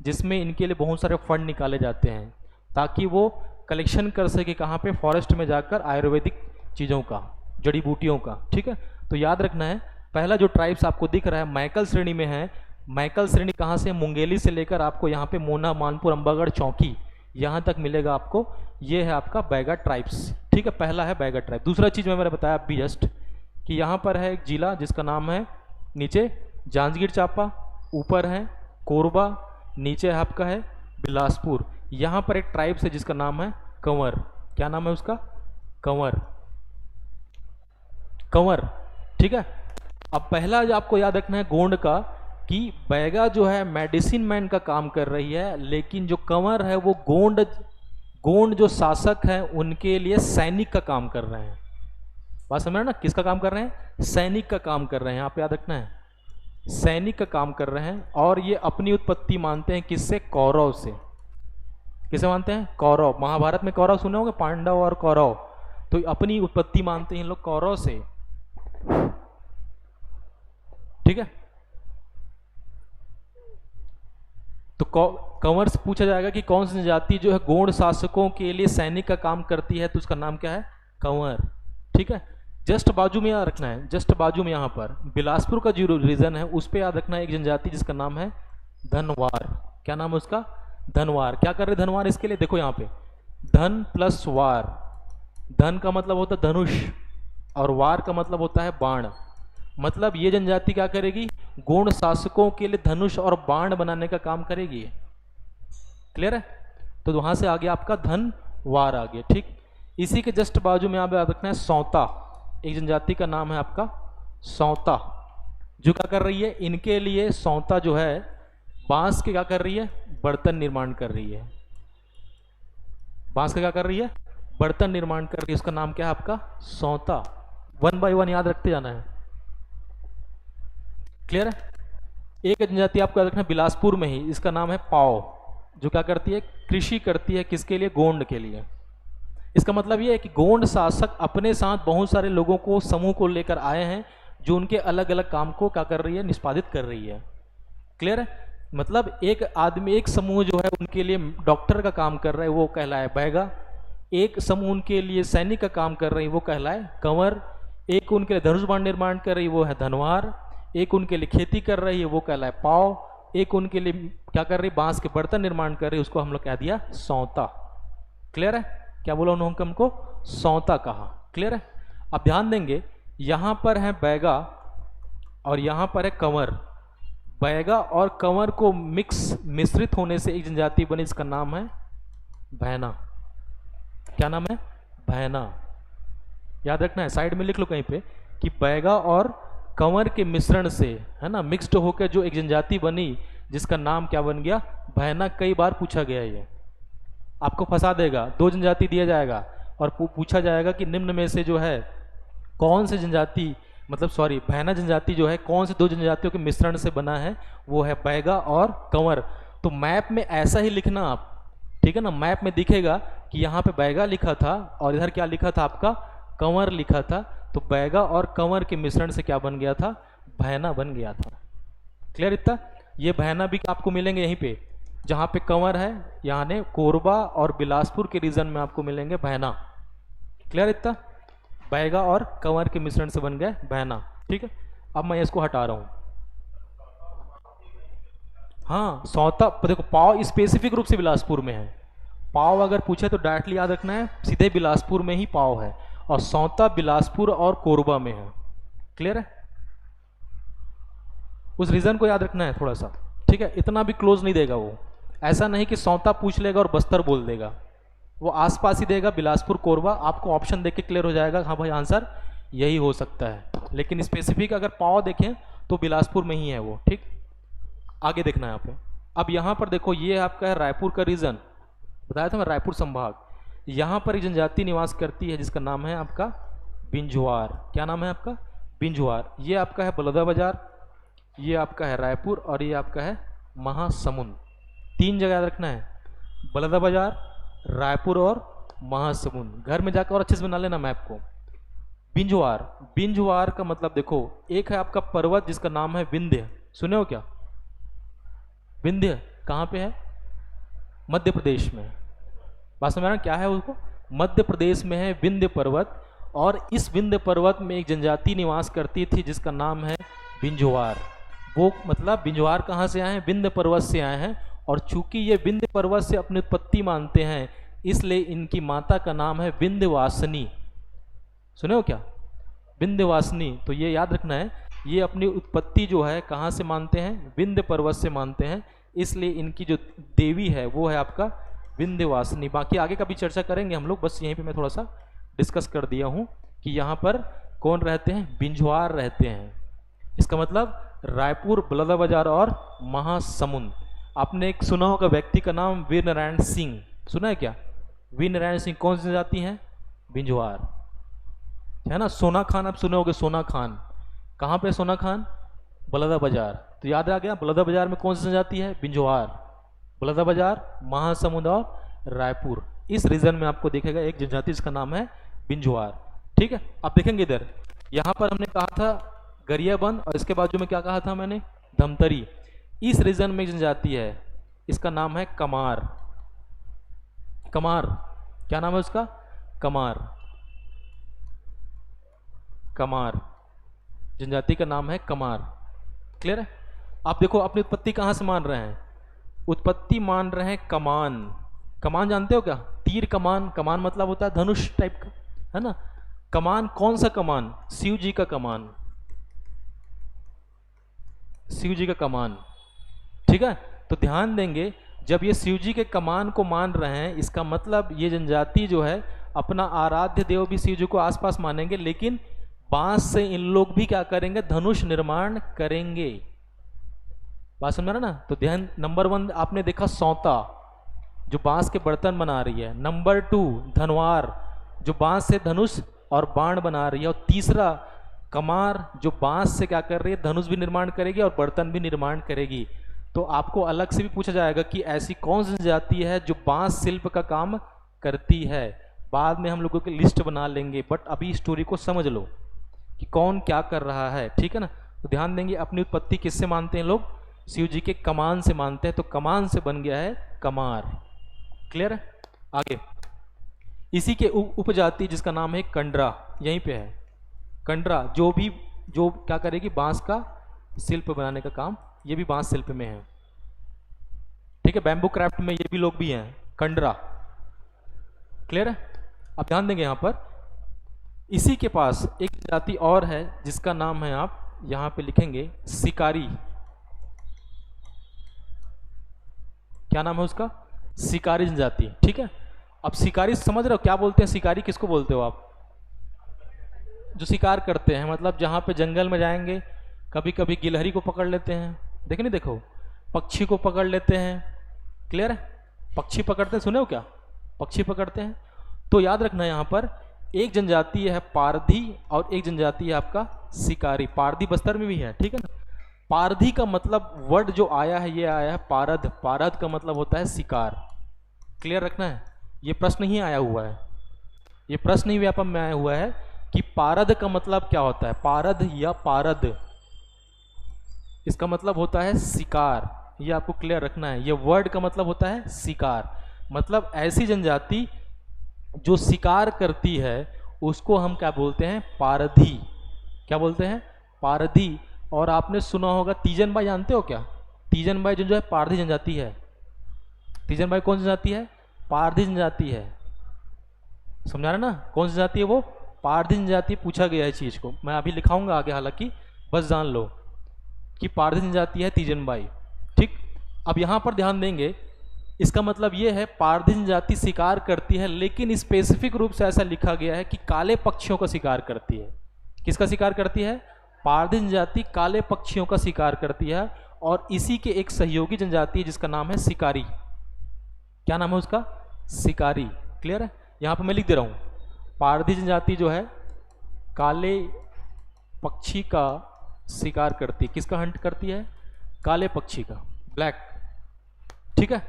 जिसमें इनके लिए बहुत सारे फंड निकाले जाते हैं ताकि वो कलेक्शन कर सके कहाँ पे? फॉरेस्ट में जाकर आयुर्वेदिक चीज़ों का, जड़ी बूटियों का, ठीक है। तो याद रखना है, पहला जो ट्राइब्स आपको दिख रहा है मैकल श्रेणी में है। मैकल श्रेणी कहाँ से? मुंगेली से लेकर आपको यहाँ पे मोना, मानपुर, अंबागढ़, चौकी, यहाँ तक मिलेगा आपको। ये है आपका बैगा ट्राइब्स, ठीक है। पहला है बैगा ट्राइब। दूसरा चीज़ मैंने बताया अभी जस्ट कि यहाँ पर है एक जिला जिसका नाम है नीचे जांजगीर चांपा, ऊपर है कोरबा, नीचे आपका है बिलासपुर। यहाँ पर एक ट्राइब्स है जिसका नाम है कंवर। क्या नाम है उसका? कंवर, कंवर, ठीक है। अब पहला जो आपको याद रखना है गोंड का, कि बैगा जो है मेडिसिन मैन का काम कर रही है, लेकिन जो कंवर है वो गोंड जो शासक हैं उनके लिए सैनिक का काम कर रहे हैं। बात समझ रहे हैं ना? किसका काम कर रहे हैं? सैनिक का काम कर रहे हैं। यहाँ पे याद रखना है, सैनिक का काम कर रहे हैं। और ये अपनी उत्पत्ति मानते हैं किससे? कौरव से। किसे मानते हैं? कौरव। महाभारत में कौरव सुने होंगे, पांडव और कौरव। तो अपनी उत्पत्ति मानते हैं इन लोग कौरव से, ठीक है। तो कंवर से पूछा जाएगा कि कौन सी जाति जो है गोंड शासकों के लिए सैनिक का काम करती है, तो उसका नाम क्या है? कंवर, ठीक है। जस्ट बाजू में याद रखना है, जस्ट बाजू में यहाँ पर बिलासपुर का जो रीजन है उस पर याद रखना है एक जनजाति जिसका नाम है धनवार। क्या नाम है उसका? धनवार। क्या कर रहे धनवार इसके लिए? देखो यहाँ पे धन प्लस वार, धन का मतलब होता है धनुष और वार का मतलब होता है बाण। मतलब ये जनजाति क्या करेगी? गोंड शासकों के लिए धनुष और बाण बनाने का काम करेगी। क्लियर है? तो वहां से आ गया आपका धन वार आ गया। ठीक, इसी के जस्ट बाजू में आप याद रखना है सौता, एक जनजाति का नाम है आपका सौता, जो क्या कर रही है, इनके लिए सौता जो है बांस के क्या कर रही है, बर्तन निर्माण कर रही है। बांस का क्या कर रही है, बर्तन निर्माण कर रही है। उसका नाम क्या है आपका सौता। 1 बाय 1 याद रखते जाना है। क्लियर है। एक जनजाति आपको याद रखना है बिलासपुर में ही, इसका नाम है पाओ, जो क्या करती है, कृषि करती है। किसके लिए, गोंड के लिए। इसका मतलब यह है कि गोंड शासक अपने साथ बहुत सारे लोगों को, समूह को लेकर आए हैं, जो उनके अलग अलग काम को क्या कर रही है, निष्पादित कर रही है। क्लियर है। मतलब एक आदमी, एक समूह जो है उनके लिए डॉक्टर का काम कर रहा है, वो कहलाए बैगा। एक समूह उनके लिए सैनिक का काम कर रही है, वो कहलाए कंवर। एक उनके लिए धनुष बाण निर्माण कर रही है, वो है धनवार। एक उनके लिए खेती कर रही है, वो कहलाए पाव। एक उनके लिए क्या कर रही है, बांस के बर्तन निर्माण कर रही है, उसको हम लोग कह दिया सौता। क्लियर है। क्या बोला उन्होंने हमको, सौता कहा। क्लियर है। अब ध्यान देंगे, यहां पर है बैगा और यहां पर है कंवर। बैगा और कंवर को मिश्रित होने से एक जनजाति बनी, इसका नाम है भैना। क्या नाम है, भैना। याद रखना है, साइड में लिख लो कहीं पे कि बैगा और कंवर के मिश्रण से, है ना, मिक्स्ड होकर जो एक जनजाति बनी, जिसका नाम क्या बन गया, भैना। कई बार पूछा गया है, ये आपको फंसा देगा। 2 जनजाति दिया जाएगा और पूछा जाएगा कि निम्न में से जो है कौन से जनजाति, मतलब सॉरी, भैना जनजाति जो है कौन से 2 जनजातियों के मिश्रण से बना है, वो है बैगा और कंवर। तो मैप में ऐसा ही लिखना आप, ठीक है ना। मैप में दिखेगा कि यहाँ पे बैगा लिखा था और इधर क्या लिखा था आपका, कंवर लिखा था। तो बैगा और कंवर के मिश्रण से क्या बन गया था, भैना बन गया था। क्लियर इतना। ये भैना भी आपको मिलेंगे यहीं पे, जहाँ पे कंवर है, यानी कोरबा और बिलासपुर के रीजन में आपको मिलेंगे भैना। क्लियर इतना। बैगा और कंवर के मिश्रण से बन गए भैना। ठीक है। अब मैं इसको हटा रहा हूँ। हाँ, सौता देखो, पाव स्पेसिफिक रूप से बिलासपुर में है। पाव अगर पूछे तो डायरेक्टली याद रखना है, सीधे बिलासपुर में ही पाव है, और सौता बिलासपुर और कोरबा में है। क्लियर है। उस रीजन को याद रखना है थोड़ा सा। ठीक है, इतना भी क्लोज नहीं देगा वो। ऐसा नहीं कि सौता पूछ लेगा और बस्तर बोल देगा, वो आसपास ही देगा, बिलासपुर कोरबा। आपको ऑप्शन देख के क्लियर हो जाएगा, हाँ भाई आंसर यही हो सकता है। लेकिन स्पेसिफिक अगर पाव देखें तो बिलासपुर में ही है वो। ठीक, आगे देखना है यहाँ पे। अब यहाँ पर देखो, ये आपका है रायपुर का रीजन, बताया था मैं, रायपुर संभाग। यहाँ पर एक जनजाति निवास करती है, जिसका नाम है आपका बिंझवार। क्या नाम है आपका, बिंझवार। ये आपका है बलौदाबाजार, ये आपका है रायपुर, और ये आपका है महासमुंद। 3 जगह याद रखना है, बलौदाबाजार, रायपुर और महासमुंद। घर में जाकर और अच्छे से बना लेना मैप को। बिंझवार, बिंझवार का मतलब देखो, एक है आपका पर्वत जिसका नाम है विंध्य। सुने हो क्या, विंध्य कहाँ पे है, मध्य प्रदेश में। बात समझ रहे हैं क्या है उसको, मध्य प्रदेश में है विंध्य पर्वत। और इस विंध्य पर्वत में एक जनजाति निवास करती थी, जिसका नाम है बिंझवार। वो मतलब बिंझवार कहाँ से आए हैं, विंध्य पर्वत से आए हैं। और चूंकि ये विंध्य पर्वत से अपनी उत्पत्ति मानते हैं, इसलिए इनकी माता का नाम है विंध्यवासिनी। सुने हो क्या, विंध्यवासिनी। तो ये याद रखना है, ये अपनी उत्पत्ति जो है कहाँ से मानते हैं, विंध्य पर्वत से मानते हैं। इसलिए इनकी जो देवी है वो है आपका विंध्यवासिनी। बाकी आगे का भी चर्चा करेंगे हम लोग, बस यहीं पे मैं थोड़ा सा डिस्कस कर दिया हूँ कि यहाँ पर कौन रहते हैं, बिंझवार रहते हैं। इसका मतलब रायपुर, बलौदाबाजार और महासमुंद। आपने एक सुना होगा व्यक्ति का नाम वीर नारायण सिंह, सुना है क्या, वीर नारायण सिंह कौन सी जाति हैं, बिंझवार, है ना। सोना खान आप सुने होगे, सोना खान कहाँ पे, सोना खान बलौदाबाजार। तो याद आ गया, बलौदाबाजार में कौन सी जाति है, बिंझवार। बलौदाबाजार, महासमुंद और रायपुर, इस रीजन में आपको देखेगा एक जनजाति जिसका नाम है बिंझवार। ठीक है। अब देखेंगे इधर, यहाँ पर हमने कहा था गरियाबंद, और इसके बाजू में क्या कहा था मैंने, धमतरी। इस रीजन में जनजाति है, इसका नाम है कमार। कमार, क्या नाम है उसका, कमार। कमार जनजाति का नाम है कमार। क्लियर है। आप देखो अपनी उत्पत्ति कहाँ से मान रहे हैं, उत्पत्ति मान रहे हैं कमान। कमान जानते हो क्या, तीर कमान। कमान मतलब होता है धनुष टाइप का, है ना। कमान कौन सा कमान, शिव जी का कमान, शिव जी का कमान। ठीक है। तो ध्यान देंगे, जब ये शिव जी के कमान को मान रहे हैं, इसका मतलब ये जनजाति जो है अपना आराध्य देव भी शिव जी को आसपास मानेंगे, लेकिन बांस से इन लोग भी क्या करेंगे, धनुष निर्माण करेंगे। बात समझ रहे ना? तो ध्यान, नंबर 1 आपने देखा सौता जो बांस के बर्तन बना रही है, नंबर 2 धनवार जो बांस से धनुष और बाण बना रही है, और तीसरा कमार जो बांस से क्या कर रही है, धनुष भी निर्माण करेगी और बर्तन भी निर्माण करेगी। तो आपको अलग से भी पूछा जाएगा कि ऐसी कौन सी जाति है जो बांस शिल्प का काम करती है। बाद में हम लोगों की लिस्ट बना लेंगे, बट अभी स्टोरी को समझ लो कि कौन क्या कर रहा है, ठीक है ना? तो ध्यान देंगे, अपनी उत्पत्ति किससे मानते हैं लोग? शिव जी के कमान से मानते हैं, तो कमान से बन गया है कमार। क्लियर है? आगे इसी के उपजाति जिसका नाम है कंडरा, यहीं पे है कंडरा, जो क्या करेगी, बांस का शिल्प बनाने का काम, ये भी बांस शिल्प में है, ठीक है? बैम्बू क्राफ्ट में ये भी लोग भी हैं, कंडरा। क्लियर है? अब ध्यान देंगे यहां पर, इसी के पास एक जाति और है जिसका नाम है, आप यहां पे लिखेंगे शिकारी। क्या नाम है उसका? शिकारी जनजाति, ठीक है? अब शिकारी समझ रहे हो क्या बोलते हैं? शिकारी किसको बोलते हो आप? जो शिकार करते हैं, मतलब जहां पे जंगल में जाएंगे, कभी कभी गिलहरी को पकड़ लेते हैं, देखो नहीं, देखो पक्षी को पकड़ लेते हैं। क्लियर है? पक्षी पकड़ते हैं, सुने हो क्या? पक्षी पकड़ते हैं। तो याद रखना यहां पर एक जनजाति है पारधी और एक जनजाति है आपका शिकारी। पारधी बस्तर में भी है, ठीक है ना? पारधी का मतलब वर्ड जो आया है, ये आया है पारद। पारद का मतलब होता है शिकार। क्लियर रखना है, ये प्रश्न ही आया हुआ है, ये प्रश्न ही व्यापक में आया हुआ है कि पारद का मतलब क्या होता है। पारद या पारद, इसका मतलब होता है शिकार। ये आपको क्लियर रखना है, ये वर्ड का मतलब होता है शिकार। मतलब ऐसी जनजाति जो शिकार करती है उसको हम क्या बोलते हैं? पारधी। क्या बोलते हैं? पारधी। और आपने सुना होगा तीजन बाई, जानते हो क्या? तीजन बाई जो है पारधी जनजाति है। तीजन बाई कौन सी जाति है? पारधी जनजाति है। समझा रहे ना? कौन सी जाति है वो? पारधी जनजाति। पूछा गया है चीज को, मैं अभी लिखाऊंगा आगे, हालांकि बस जान लो कि पारधी जनजाति है तीजन बाई, ठीक? अब यहां पर ध्यान देंगे, इसका मतलब यह है पारधी जनजाति शिकार करती है, लेकिन स्पेसिफिक रूप से ऐसा लिखा गया है कि काले पक्षियों का शिकार करती है। किसका शिकार करती है? पारधी जनजाति काले पक्षियों का शिकार करती है। और इसी के एक सहयोगी जनजाति जिसका नाम है शिकारी। क्या नाम है उसका? शिकारी। क्लियर है? यहां पर मैं लिख दे रहा हूं, पारधी जनजाति जो है काले पक्षी का शिकार करती है। किसका हंट करती है? काले पक्षी का, ब्लैक, ठीक है?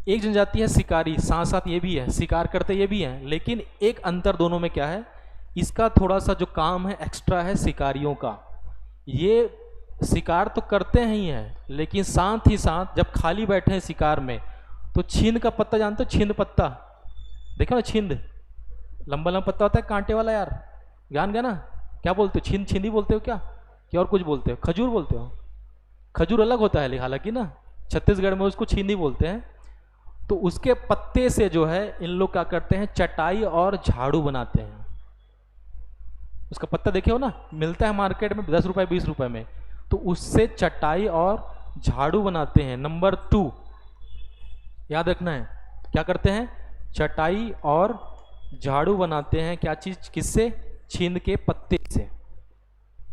एक जनजाति है शिकारी, साथ साथ ये भी है शिकार करते, ये भी है, लेकिन एक अंतर दोनों में क्या है, इसका थोड़ा सा जो काम है एक्स्ट्रा है शिकारियों का। ये शिकार तो करते हैं ही हैं, लेकिन साथ ही साथ जब खाली बैठे हैं शिकार में, तो छींद का पत्ता जानते हो? छींद पत्ता देखो ना, छींद लंबा लंबा पत्ता होता है कांटे वाला, यार जान गया ना? क्या बोलते हो? छींद, छींदी बोलते हो क्या? और कुछ बोलते हो? खजूर बोलते हो? खजूर अलग होता है हालांकि ना, छत्तीसगढ़ में उसको छींदी बोलते हैं। तो उसके पत्ते से जो है इन लोग क्या करते हैं, चटाई और झाड़ू बनाते हैं। उसका पत्ता देखे हो ना, मिलता है मार्केट में 10 रुपए 20 रुपए में, तो उससे चटाई और झाड़ू बनाते हैं। नंबर 2 याद रखना है, क्या करते हैं? चटाई और झाड़ू बनाते हैं। क्या चीज? किससे? छींद के पत्ते से।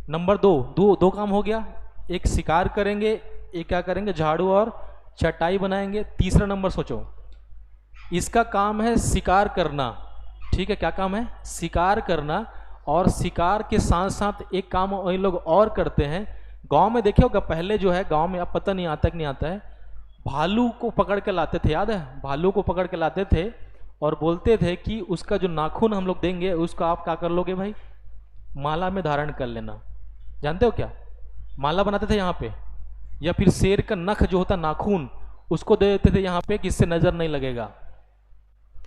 नंबर 2 काम हो गया, एक शिकार करेंगे, एक क्या करेंगे? झाड़ू और चटाई बनाएंगे। तीसरा नंबर सोचो, इसका काम है शिकार करना, ठीक है? क्या काम है? शिकार करना। और शिकार के साथ साथ एक काम वही लोग और करते हैं, गांव में देखे होगा पहले जो है, गांव में अब पता नहीं आता कि नहीं आता है, भालू को पकड़ के लाते थे, याद है? भालू को पकड़ के लाते थे और बोलते थे कि उसका जो नाखून हम लोग देंगे, उसका आप क्या कर लोगे भाई? माला में धारण कर लेना। जानते हो क्या? माला बनाते थे यहाँ पे। या फिर शेर का नख जो होता नाखून, उसको दे देते थे यहाँ पे कि इससे नजर नहीं लगेगा।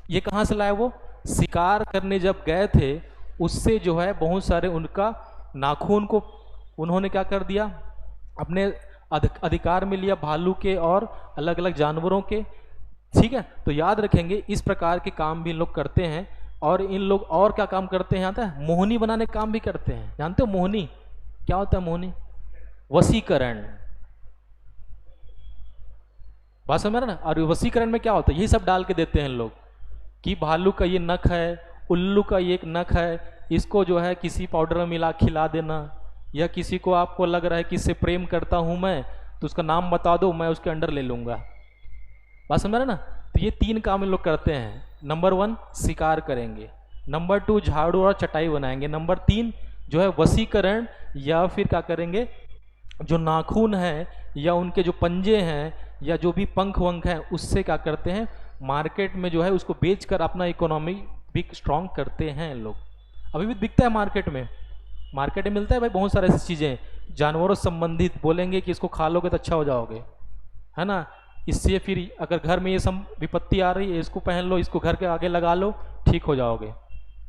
ये कहाँ से लाए? वो शिकार करने जब गए थे, उससे जो है बहुत सारे उनका नाखून को उन्होंने क्या कर दिया, अपने अधिकार में लिया, भालू के और अलग अलग जानवरों के, ठीक है? तो याद रखेंगे इस प्रकार के काम भी इन लोग करते हैं। और इन लोग और क्या काम करते हैं? आता है मोहनी बनाने का काम भी करते हैं। जानते हो मोहनी क्या होता है? मोहनी वशीकरण, बात समझ रहे ना। और वसीकरण में क्या होता है, यही सब डाल के देते हैं लोग कि भालू का ये नख है, उल्लू का ये एक नख है, इसको जो है किसी पाउडर में मिला खिला देना, या किसी को आपको लग रहा है कि इससे प्रेम करता हूं मैं तो उसका नाम बता दो, मैं उसके अंडर ले लूंगा। बात समझ रहे ना। तो ये 3 काम इन लोग करते हैं। नंबर 1 शिकार करेंगे, नंबर 2 झाड़ू और चटाई बनाएंगे, नंबर 3 जो है वसीकरण, या फिर क्या करेंगे, जो नाखून है या उनके जो पंजे हैं या जो भी पंख वंख हैं उससे क्या करते हैं, मार्केट में जो है उसको बेचकर अपना इकोनॉमी भी स्ट्रांग करते हैं लोग। अभी भी बिकता है मार्केट में, मार्केट में मिलता है भाई बहुत सारे ऐसी चीज़ें जानवरों से संबंधित, बोलेंगे कि इसको खा लोगे तो अच्छा हो जाओगे, है ना। इससे फिर अगर घर में ये सब विपत्ति आ रही है, इसको पहन लो, इसको घर के आगे लगा लो, ठीक हो जाओगे।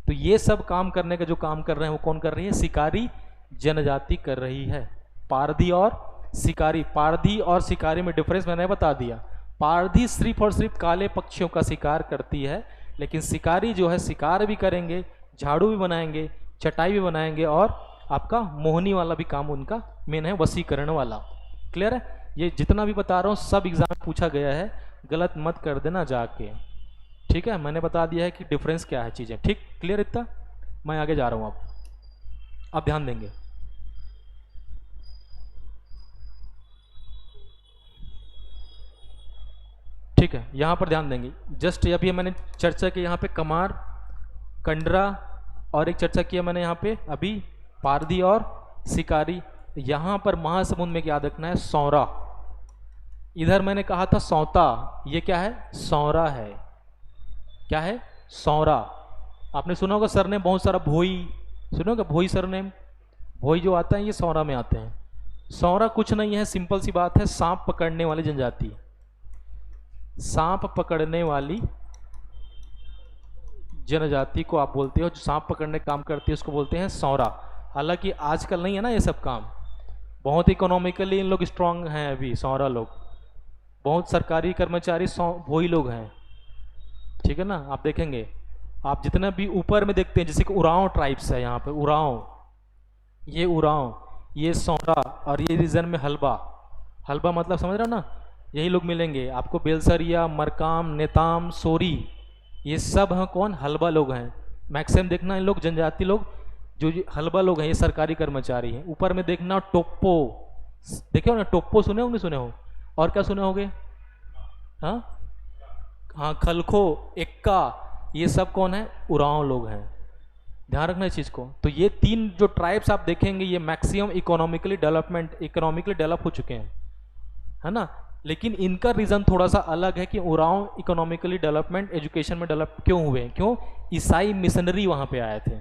तो ये सब काम करने का जो काम कर रहे हैं वो कौन कर रही है, शिकारी जनजाति कर रही है। पारधी और शिकारी, पारधी और शिकारी में डिफरेंस मैंने बता दिया। पारधी सिर्फ और सिर्फ काले पक्षियों का शिकार करती है, लेकिन शिकारी जो है शिकार भी करेंगे, झाड़ू भी बनाएंगे, चटाई भी बनाएंगे, और आपका मोहनी वाला भी काम उनका मेन है, वसीकरण वाला। क्लियर है। ये जितना भी बता रहा हूँ सब एग्जाम में पूछा गया है, गलत मत कर देना जाके, ठीक है। मैंने बता दिया है कि डिफरेंस क्या है चीज़ें, ठीक। क्लियर इतना। मैं आगे जा रहा हूँ, आप ध्यान देंगे। ठीक है, यहाँ पर ध्यान देंगे। जस्ट अभी मैंने चर्चा की यहाँ पे कमार, कंडरा, और एक चर्चा किया मैंने यहाँ पे अभी पारधी और शिकारी। यहाँ पर महासमुंद में याद रखना है सौरा। इधर मैंने कहा था सौता, ये क्या है, सौरा है। क्या है, सौरा। आपने सुना होगा सरनेम बहुत सारा, भोई सुना होगा, भोई सरनेम, भोई जो आता है ये सौरा में आते हैं। सौरा कुछ नहीं है, सिंपल सी बात है, सांप पकड़ने वाली जनजाति। सांप पकड़ने वाली जनजाति को आप बोलते हो, जो सांप पकड़ने का काम करती है उसको बोलते हैं सौरा। हालांकि आजकल नहीं है ना ये सब काम, बहुत इकोनॉमिकली इन लोग स्ट्रांग हैं अभी सौरा लोग, बहुत सरकारी कर्मचारी वही लोग हैं, ठीक है ना। आप देखेंगे, आप जितना भी ऊपर में देखते हैं, जैसे कि उरांव ट्राइब्स है यहाँ पे, उरांव, ये उरांव, ये सौरा, और ये रीजन में हलबा। हलबा मतलब समझ रहे हो ना, यही लोग मिलेंगे आपको, बेलसरिया, मरकाम, नेताम, सोरी, ये सब हैं कौन, हलबा लोग हैं। मैक्सिमम देखना इन लोग जनजाति लोग जो हलबा लोग हैं, ये सरकारी कर्मचारी हैं। ऊपर में देखना टोप्पो, देखे हो ना, टोप्पो सुने हो नहीं सुने हो, और क्या सुने होगे, हाँ हाँ, खलखो, एक्का, ये सब कौन है, उरांव लोग हैं। ध्यान रखना इस चीज़ को। तो ये 3 जो ट्राइब्स आप देखेंगे ये मैक्सिमम इकोनॉमिकली डेवलप हो चुके हैं, है ना। लेकिन इनका रीज़न थोड़ा सा अलग है कि उरांव इकोनॉमिकली डेवलपमेंट, एजुकेशन में डेवलप क्यों हुए, क्यों, ईसाई मिशनरी वहाँ पे आए थे,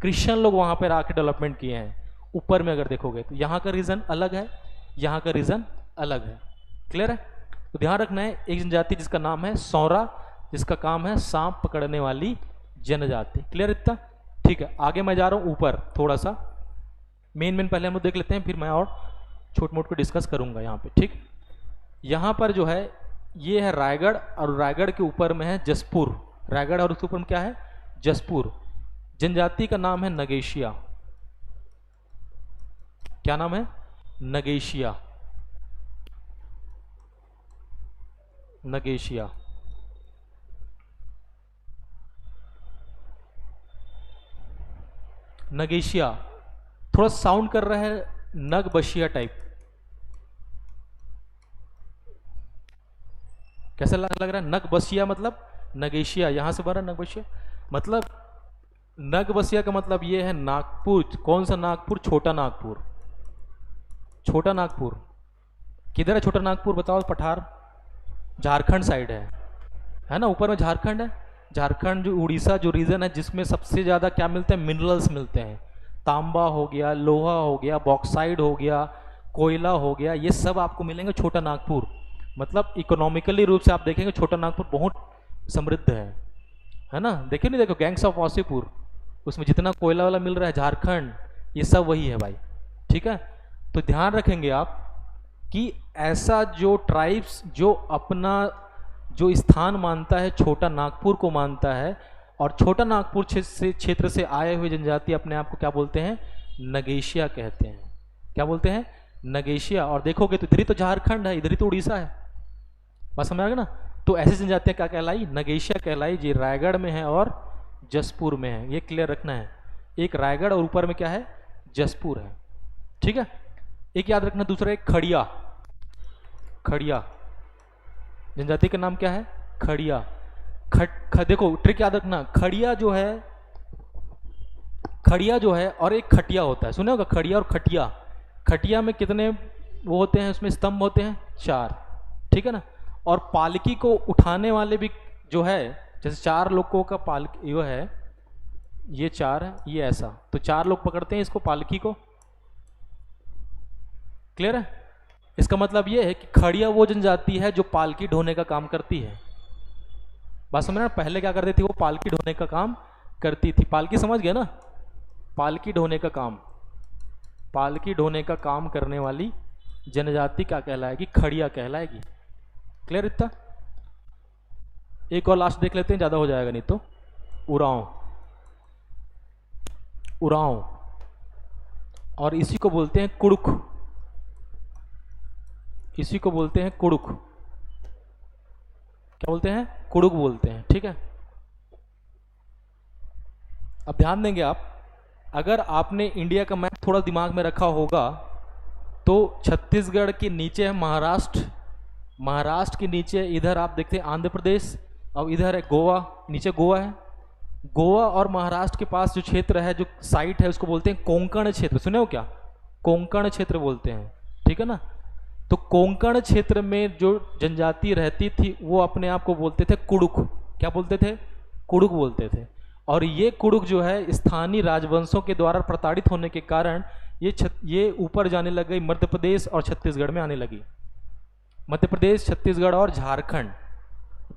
क्रिश्चियन लोग वहाँ पर आके डेवलपमेंट किए हैं। ऊपर में अगर देखोगे तो यहाँ का रीज़न अलग है, यहाँ का रीज़न अलग है। क्लियर है। तो ध्यान रखना है, एक जनजाति जिसका नाम है सौरा, जिसका काम है सांप पकड़ने वाली जनजाति। क्लियर इतना, ठीक है। आगे मैं जा रहा हूँ ऊपर, थोड़ा सा मेन पहले हम लोग देख लेते हैं, फिर मैं और छोट मोट को डिस्कस करूंगा यहाँ पे, ठीक। यहाँ पर जो है ये है रायगढ़, और रायगढ़ के ऊपर में है जसपुर। रायगढ़ और उसके ऊपर में क्या है, जसपुर। जनजाति का नाम है नगेशिया। क्या नाम है, नगेशिया, नगेशिया। नगेशिया थोड़ा साउंड कर रहा है नगबशिया टाइप, कैसा लग रहा है, नगबशिया मतलब नगेशिया, यहां से बना नगबशिया मतलब, नगबशिया का मतलब ये है नागपुर। कौन सा नागपुर, छोटा नागपुर। छोटा नागपुर किधर है, छोटा नागपुर बताओ, पठार, झारखंड साइड है ना, ऊपर में झारखंड है। झारखंड जो उड़ीसा जो रीजन है जिसमें सबसे ज़्यादा क्या मिलते हैं, मिनरल्स मिलते हैं, तांबा हो गया, लोहा हो गया, बॉक्साइड हो गया, कोयला हो गया, ये सब आपको मिलेंगे छोटा नागपुर। मतलब इकोनॉमिकली रूप से आप देखेंगे छोटा नागपुर बहुत समृद्ध है ना। देखिए नहीं, देखो गैंग्स ऑफ वासीपुर, उसमें जितना कोयला वाला मिल रहा है झारखंड, ये सब वही है भाई, ठीक है। तो ध्यान रखेंगे आप कि ऐसा जो ट्राइब्स जो अपना जो स्थान मानता है छोटा नागपुर को मानता है, और छोटा नागपुर क्षेत्र से आए हुए जनजाति अपने आप को क्या बोलते हैं, नगेशिया कहते हैं। क्या बोलते हैं, नगेशिया। और देखोगे तो इधर ही तो झारखंड है, इधर ही तो उड़ीसा है, बात समझ आ गया ना। तो ऐसी जनजातियां क्या कहलाई, नगेशिया कहलाई, जी रायगढ़ में है और जसपुर में है, ये क्लियर रखना है। एक रायगढ़ और ऊपर में क्या है, जसपुर है, ठीक है। एक याद रखना दूसरा, एक खड़िया, खड़िया जनजाति का नाम क्या है, खड़िया। देखो ट्रिक याद रखना, खड़िया जो है, खड़िया जो है और एक खटिया होता है, सुने होगा खड़िया और खटिया। खटिया में कितने वो होते हैं, उसमें स्तंभ होते हैं 4, ठीक है ना। और पालकी को उठाने वाले भी जो है, जैसे 4 लोगों का पालकी वो है, ये 4 है, ये ऐसा, तो 4 लोग पकड़ते हैं इसको, पालकी को। क्लियर है। इसका मतलब ये है कि खड़िया वो जनजाति है जो पालकी ढोने का काम करती है। बात समझ रहे हैं, पहले क्या करती थी वो, पालकी ढोने का काम करती थी। पालकी समझ गया ना, पालकी ढोने का काम, पालकी ढोने का काम करने वाली जनजाति क्या कहलाएगी, खड़िया कहलाएगी। क्लियर इतना। एक और लास्ट देख लेते हैं, ज्यादा हो जाएगा नहीं तो। उरांव, उरांव, और इसी को बोलते हैं कुड़ुक, इसी को बोलते हैं कुड़ुक। क्या बोलते हैं, कुड़ुक बोलते हैं, ठीक है। अब ध्यान देंगे आप, अगर आपने इंडिया का मैप थोड़ा दिमाग में रखा होगा तो छत्तीसगढ़ के नीचे है महाराष्ट्र, महाराष्ट्र के नीचे इधर आप देखते हैं आंध्र प्रदेश, और इधर है गोवा, नीचे गोवा है। गोवा और महाराष्ट्र के पास जो क्षेत्र है, जो साइट है, उसको बोलते हैं कोंकण क्षेत्र। सुने हो क्या, कोंकण क्षेत्र बोलते हैं, ठीक है ना। तो कोंकण क्षेत्र में जो जनजाति रहती थी वो अपने आप को बोलते थे कुड़ुक। क्या बोलते थे, कुड़ुक बोलते थे। और ये कुड़ुक जो है स्थानीय राजवंशों के द्वारा प्रताड़ित होने के कारण ये ऊपर जाने लग गई, मध्य प्रदेश और छत्तीसगढ़ में आने लगी। मध्य प्रदेश, छत्तीसगढ़ और झारखंड,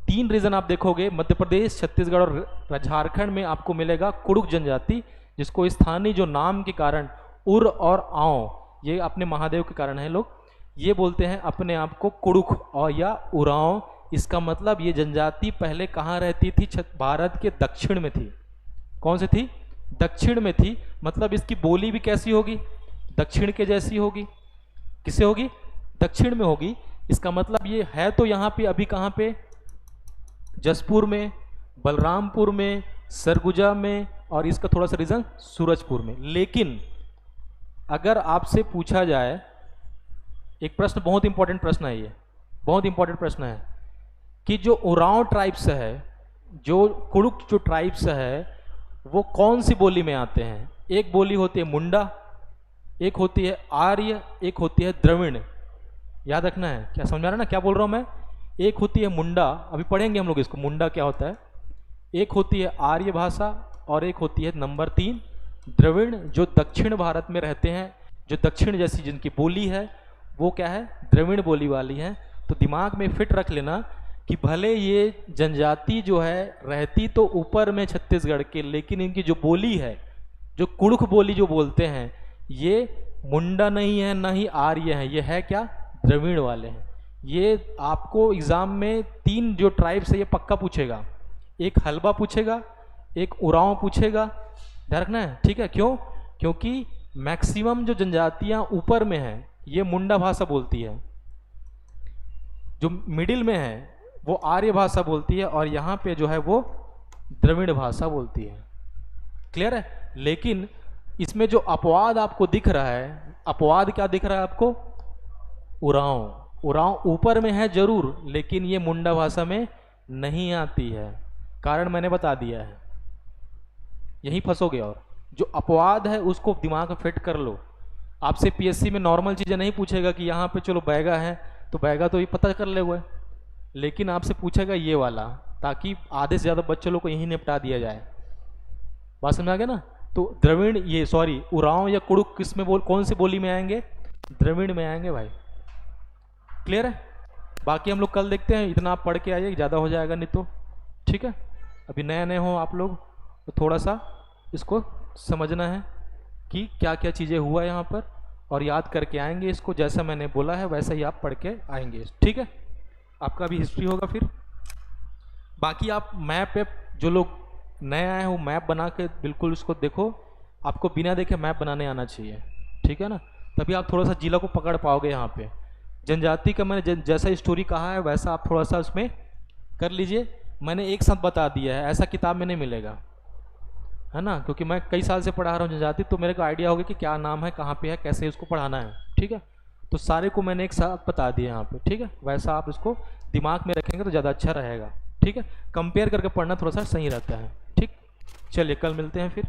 3 रीजन आप देखोगे, मध्य प्रदेश, छत्तीसगढ़ और झारखंड में आपको मिलेगा कुड़ुक जनजाति, जिसको स्थानीय जो नाम के कारण उर और आओ, ये अपने महादेव के कारण है, लोग ये बोलते हैं अपने आप को कुड़ुक और या उरांव। इसका मतलब ये जनजाति पहले कहाँ रहती थी, भारत के दक्षिण में थी। कौन सी थी, दक्षिण में थी। मतलब इसकी बोली भी कैसी होगी, दक्षिण के जैसी होगी। किससे होगी, दक्षिण में होगी। इसका मतलब ये है तो यहाँ पे, अभी कहाँ पे, जसपुर में, बलरामपुर में, सरगुजा में, और इसका थोड़ा सा रीजन सूरजपुर में। लेकिन अगर आपसे पूछा जाए एक प्रश्न, बहुत इंपॉर्टेंट प्रश्न है ये, बहुत इंपॉर्टेंट प्रश्न है, कि जो उरांव ट्राइब्स है, जो कुड़ुक जो ट्राइब्स है, वो कौन सी बोली में आते हैं। एक बोली होती है मुंडा, एक होती है आर्य, एक होती है द्रविड़। याद रखना है, क्या समझ आ रहा है ना क्या बोल रहा हूं मैं। एक होती है मुंडा, अभी पढ़ेंगे हम लोग इसको, मुंडा क्या होता है। एक होती है आर्य भाषा और एक होती है नंबर 3 द्रविड़, जो दक्षिण भारत में रहते हैं, जो दक्षिण जैसी जिनकी बोली है वो क्या है, द्रविड़ बोली वाली है। तो दिमाग में फिट रख लेना कि भले ये जनजाति जो है रहती तो ऊपर में छत्तीसगढ़ के, लेकिन इनकी जो बोली है, जो कुड़ुक बोली जो बोलते हैं, ये मुंडा नहीं है, ना ही आर्य है, ये है क्या, द्रविड़ वाले हैं। ये आपको एग्जाम में 3 जो ट्राइब्स है ये पक्का पूछेगा, एक हलबा पूछेगा, एक उरांव पूछेगा, ध्यान रखना है, ठीक है। क्यों, क्योंकि मैक्सिमम जो जनजातियां ऊपर में है ये मुंडा भाषा बोलती है, जो मिडिल में है वो आर्य भाषा बोलती है, और यहाँ पे जो है वो द्रविड़ भाषा बोलती है। क्लियर है। लेकिन इसमें जो अपवाद आपको दिख रहा है, अपवाद क्या दिख रहा है आपको, उरांव। उरांव ऊपर में है जरूर, लेकिन ये मुंडा भाषा में नहीं आती है। कारण मैंने बता दिया है, यहीं फंसोगे। और जो अपवाद है उसको दिमाग में फिट कर लो। आपसे पीएससी में नॉर्मल चीजें नहीं पूछेगा कि यहाँ पे चलो बैगा है तो बैगा तो ये पता कर ले हुए, लेकिन आपसे पूछेगा ये वाला, ताकि आधे से ज्यादा बच्चों लोग को यही निपटा दिया जाए। बात समझ आ गया ना। तो द्रविड़, ये सॉरी उरांव या कुड़ुक किस में कौन सी बोली में आएंगे, द्रविड़ में आएंगे भाई। क्लियर है। बाकी हम लोग कल देखते हैं, इतना आप पढ़ के आइए, ज़्यादा हो जाएगा नहीं तो, ठीक है। अभी नए नए हो आप लोग तो थोड़ा सा इसको समझना है कि क्या क्या चीज़ें हुआ यहाँ पर, और याद करके आएंगे इसको, जैसा मैंने बोला है वैसा ही आप पढ़ के आएंगे, ठीक है। आपका भी हिस्ट्री होगा फिर। बाकी आप मैप पे, जो लोग नए आए हो, मैप बना के बिल्कुल उसको देखो। आपको बिना देखे मैप बनाने आना चाहिए, ठीक है ना, तभी आप थोड़ा सा जिला को पकड़ पाओगे यहाँ पे। जनजाति का मैंने जैसा स्टोरी कहा है वैसा आप थोड़ा सा उसमें कर लीजिए। मैंने एक साथ बता दिया है, ऐसा किताब में नहीं मिलेगा, है ना, क्योंकि मैं कई साल से पढ़ा रहा हूँ जनजाति, तो मेरे को आइडिया होगा कि क्या नाम है, कहाँ पे है, कैसे उसको पढ़ाना है। ठीक है, तो सारे को मैंने एक साथ बता दिया यहाँ पे। ठीक है, वैसा आप इसको दिमाग में रखेंगे तो ज़्यादा अच्छा रहेगा। ठीक है, कंपेयर करके पढ़ना थोड़ा सा सही रहता है। ठीक, चलिए कल मिलते हैं फिर।